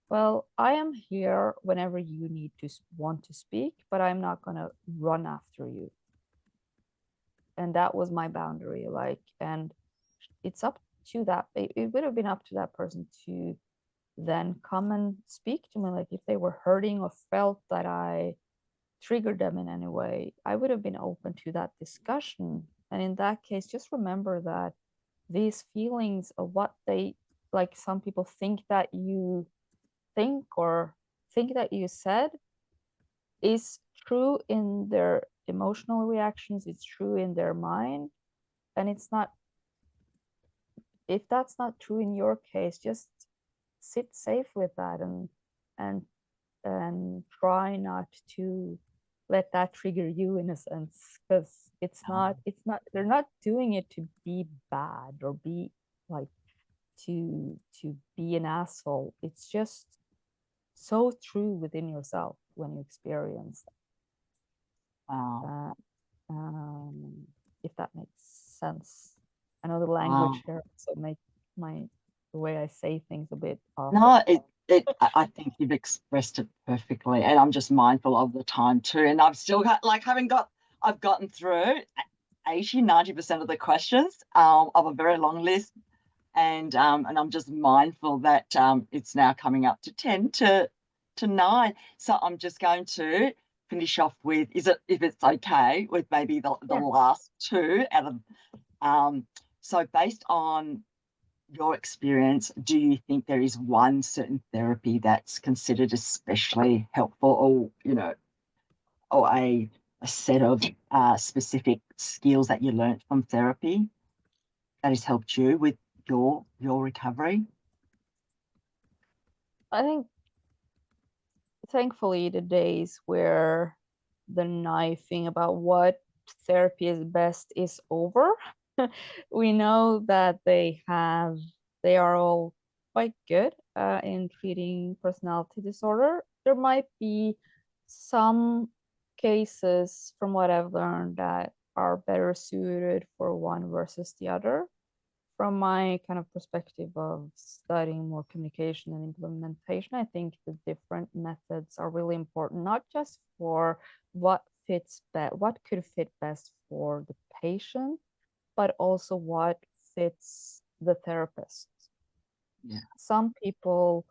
well, I am here whenever you want to speak, but I'm not going to run after you. And that was my boundary. And it's up to that. It would have been up to that person to then come and speak to me. Like if they were hurting or felt that I triggered them in any way, I would have been open to that discussion. And in that case, just remember that these feelings of what they, like some people think that you think or think that you said, is true in their emotional reactions, it's true in their mind, and it's not, if that's not true in your case, just sit safe with that, and try not to let that trigger you, in a sense, because it's not they're not doing it to be bad or be like to be an asshole. It's just so true within yourself when you experience Wow. that. If that makes sense. I know the language here also make the way I say things a bit off. No, I think you've expressed it perfectly, and I'm just mindful of the time too. And I've still got I've gotten through 80-90% of the questions of a very long list, and I'm just mindful that it's now coming up to 10 to 9. So I'm just going to finish off with, if it's okay, with maybe the last two out of so based on your experience, do you think there is one certain therapy that's considered especially helpful, or or a set of specific skills that you learned from therapy that has helped you with your recovery? I think thankfully the days where the knifing about what therapy is best is over. We know that they are all quite good in treating personality disorder. There might be some cases, from what I've learned, that are better suited for one versus the other. From my kind of perspective of studying more communication and implementation, I think the different methods are really important, not just for what could fit best for the patient, but also what fits the therapist. Yeah. Some people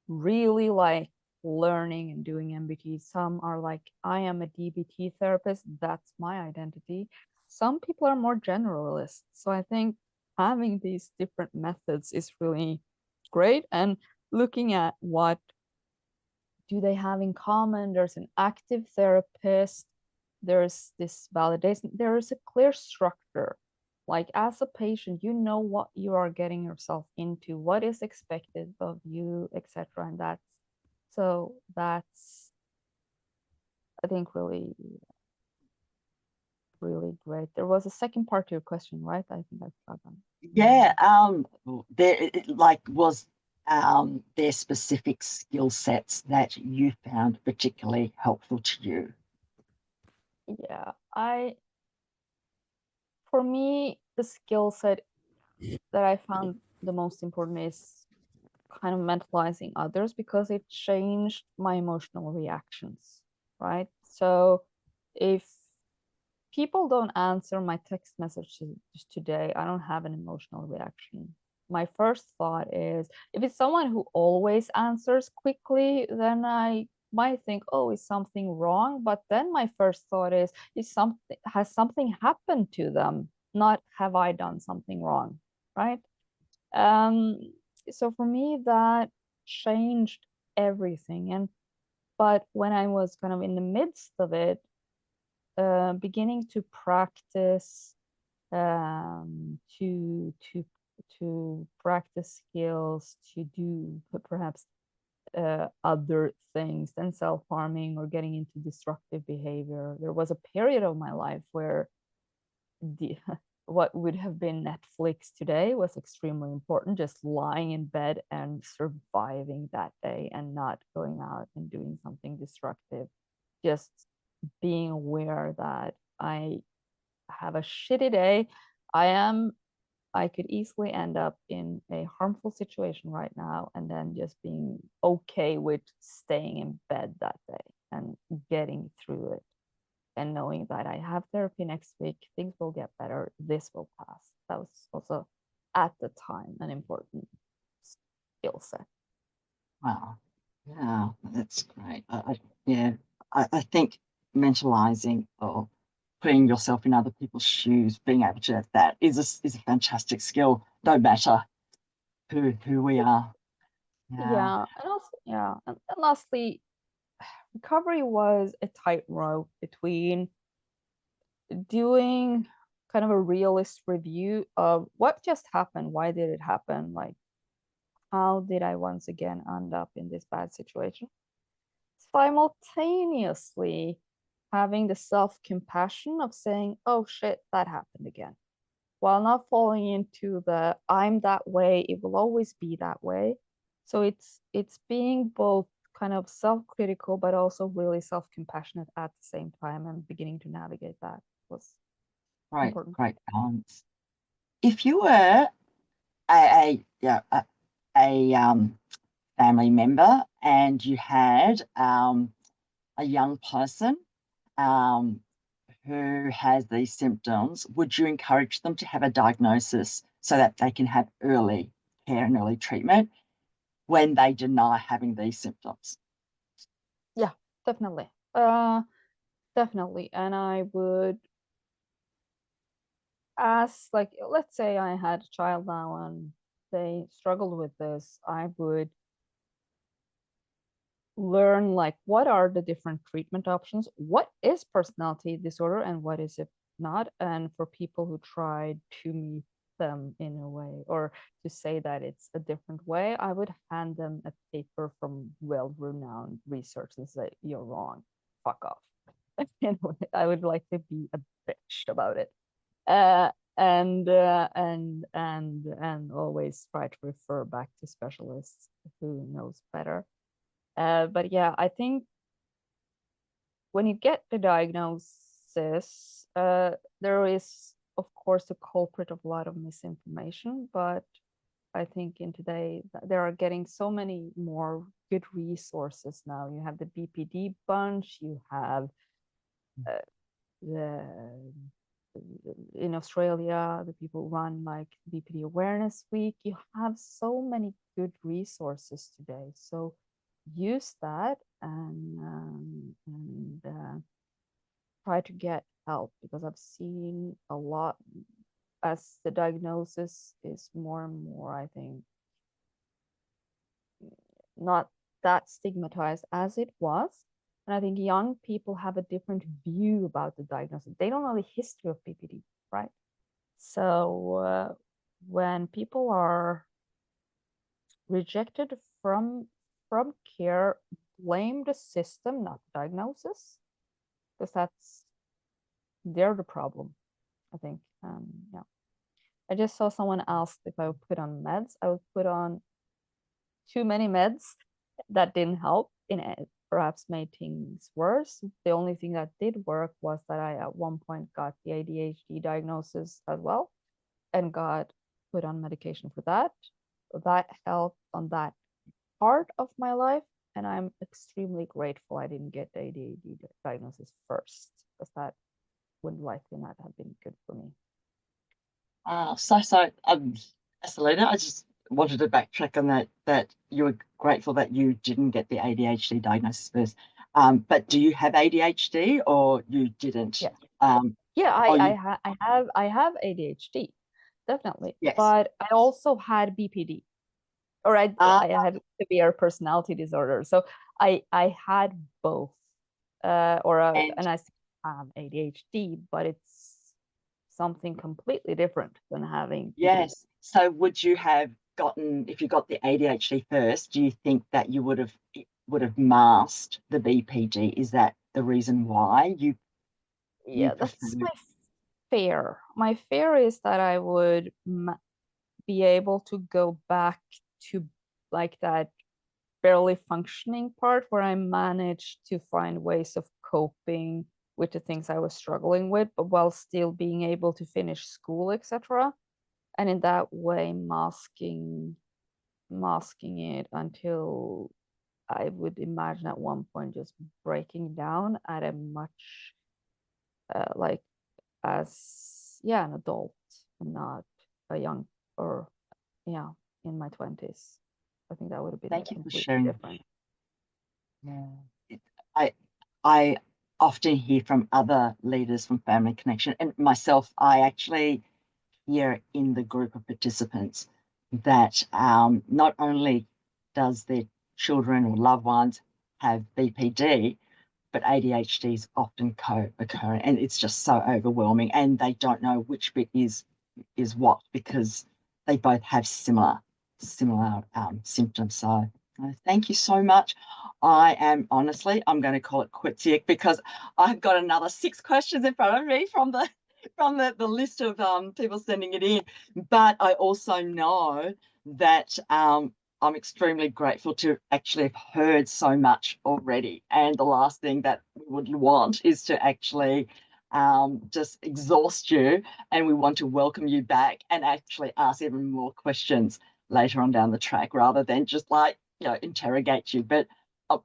really like learning and doing MBT. Some are like, I am a DBT therapist, that's my identity. Some people are more generalists. So I think having these different methods is really great, and looking at what do they have in common. There's an active therapist, there's this validation, there is a clear structure. Like, as a patient, you know what you are getting yourself into, what is expected of you, etc. And that's I think really great. There was a second part to your question, right? I think I forgot that. Yeah. Was there specific skill sets that you found particularly helpful to you? Yeah, for me, the skill set that I found the most important is kind of mentalizing others, because it changed my emotional reactions, right? So if people don't answer my text messages today, I don't have an emotional reaction. My first thought is, if it's someone who always answers quickly, then I might think, oh, is something wrong? But then my first thought is has something happened to them? Not, have I done something wrong, right? Um, so for me, that changed everything. But when I was kind of in the midst of it, beginning to practice, to practice skills to do perhaps other things than self-harming or getting into destructive behavior. There was a period of my life where what would have been Netflix today was extremely important, just lying in bed and surviving that day and not going out and doing something destructive. Just being aware that I have a shitty day. I could easily end up in a harmful situation right now, and then just being okay with staying in bed that day and getting through it, and knowing that I have therapy next week, things will get better, this will pass. That was also at the time an important skill set. Wow. Yeah, that's great. Yeah, I think mentalizing or putting yourself in other people's shoes, being able to do that is a fantastic skill, no matter who we are. Yeah. Yeah, and also, and lastly, recovery was a tightrope between doing kind of a realist review of what just happened, why did it happen, like how did I once again end up in this bad situation? Simultaneously having the self-compassion of saying, oh shit, that happened again, while not falling into the I'm that way, it will always be that way. So it's being both kind of self-critical but also really self-compassionate at the same time, and beginning to navigate that was important. Great balance. If you were a family member and you had a young person who has these symptoms, would you encourage them to have a diagnosis so that they can have early care and early treatment when they deny having these symptoms? Yeah, definitely. Definitely. And I would ask, like, let's say I had a child now and they struggled with this, I would learn like what are the different treatment options, what is personality disorder and what is it not, and for people who tried to meet them in a way or to say that it's a different way, I would hand them a paper from well-renowned research and say, you're wrong, fuck off. I would like to be a bitch about it, uh, and always try to refer back to specialists who knows better. But yeah, I think when you get the diagnosis, there is, of course, the culprit of a lot of misinformation. But I think in today, there are getting so many more good resources now. You have the BPD bunch, you have the in Australia, the people run like BPD Awareness Week. You have so many good resources today. So use that and try to get help, because I've seen a lot as the diagnosis is more and more, I think, not that stigmatized as it was. And I think young people have a different view about the diagnosis. They don't know the history of BPD, right? So when people are rejected from care, blame the system, not the diagnosis, because they're the problem, I think. Yeah. I just saw someone asked if I would put on meds. I would put on too many meds that didn't help in it, perhaps made things worse. The only thing that did work was that I at one point got the ADHD diagnosis as well and got put on medication for that. That helped on that part of my life, and I'm extremely grateful I didn't get the ADHD diagnosis first, because that would likely not have been good for me. Selena, I just wanted to backtrack on that you were grateful that you didn't get the ADHD diagnosis first. But do you have ADHD or you didn't? Yeah. Yeah, I have ADHD, definitely. yes. But I also had BPD, or I had severe personality disorder. So I had both, and I still have ADHD, but it's something completely different than having BPD. Yes. So would you have gotten, if you got the ADHD first, do you think that you would have masked the BPD? Is that the reason why you That's my fear. My fear is that I would be able to go back to like that barely functioning part where I managed to find ways of coping with the things I was struggling with, but while still being able to finish school, etc. And in that way, masking it until I would imagine at one point just breaking down at a much like as an adult and not a young, or in my 20s. I think that would have been Thank you for completely sharing. different. Yeah. I often hear from other leaders from Family Connection and myself, I actually hear in the group of participants that not only does their children or loved ones have BPD, but ADHD is often co-occurring, and it's just so overwhelming, and they don't know which bit is what, because they both have similar similar symptoms. So thank you so much. I'm going to call it quits here because I've got another 6 questions in front of me from the list of people sending it in. But I also know that I'm extremely grateful to actually have heard so much already. And the last thing that we would want is to actually just exhaust you. And we want to welcome you back and actually ask even more questions later on down the track rather than just interrogate you. But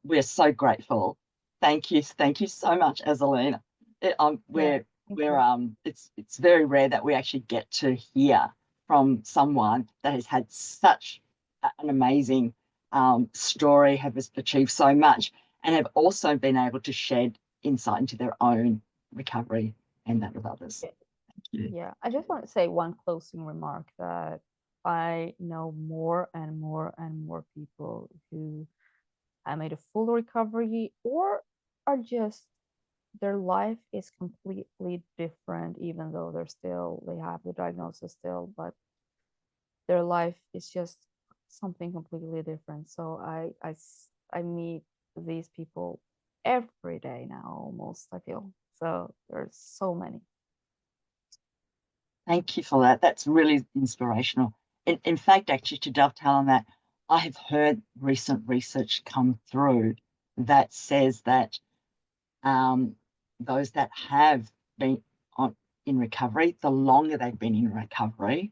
we're so grateful. Thank you so much, Åse-Line. It's very rare that we actually get to hear from someone that has had such an amazing story, have achieved so much, and have also been able to shed insight into their own recovery and that of others. Thank you. Yeah, I just want to say one closing remark that I know more and more and more people who have made a full recovery or are just their life is completely different, even though they have the diagnosis still, but their life is just something completely different. So I meet these people every day now, almost, I feel. So there's so many. Thank you for that. That's really inspirational. In fact, actually, to dovetail on that, I have heard recent research come through that says that those that have been in recovery, the longer they've been in recovery,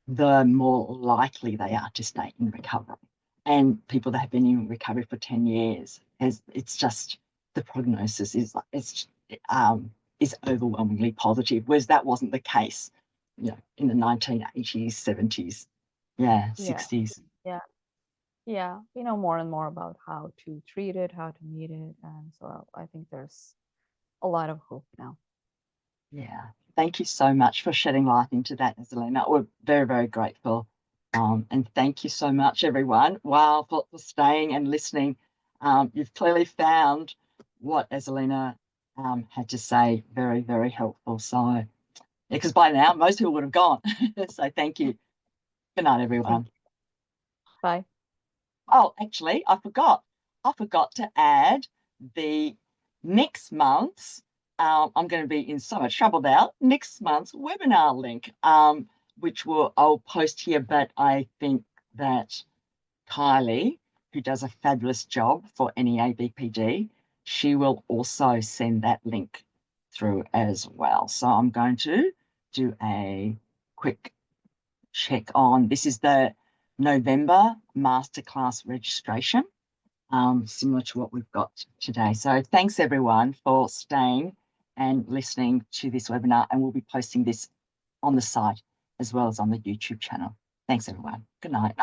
the more likely they are to stay in recovery. And people that have been in recovery for 10 years, it's just the prognosis is overwhelmingly positive, whereas that wasn't the case, in the 1980s, 70s, 60s. Yeah, we know more and more about how to treat it, how to meet it, and so I think there's a lot of hope now. Yeah, thank you so much for shedding light into that, Åse-Line. We're very, very grateful. And thank you so much, everyone. Wow, for staying and listening. You've clearly found what Åse-Line had to say very, very helpful. So, because by now most people would have gone. So thank you. Good night, everyone. Bye. Oh, actually, I forgot to add the next month's. I'm going to be in so much trouble now. Next month's webinar link, which I'll post here, but I think that Kylie, who does a fabulous job for NEA BPD, she will also send that link through as well. So I'm going to do a quick check on. This is the November Masterclass registration, similar to what we've got today. So thanks everyone for staying and listening to this webinar, and we'll be posting this on the site as well as on the YouTube channel. Thanks everyone. Good night.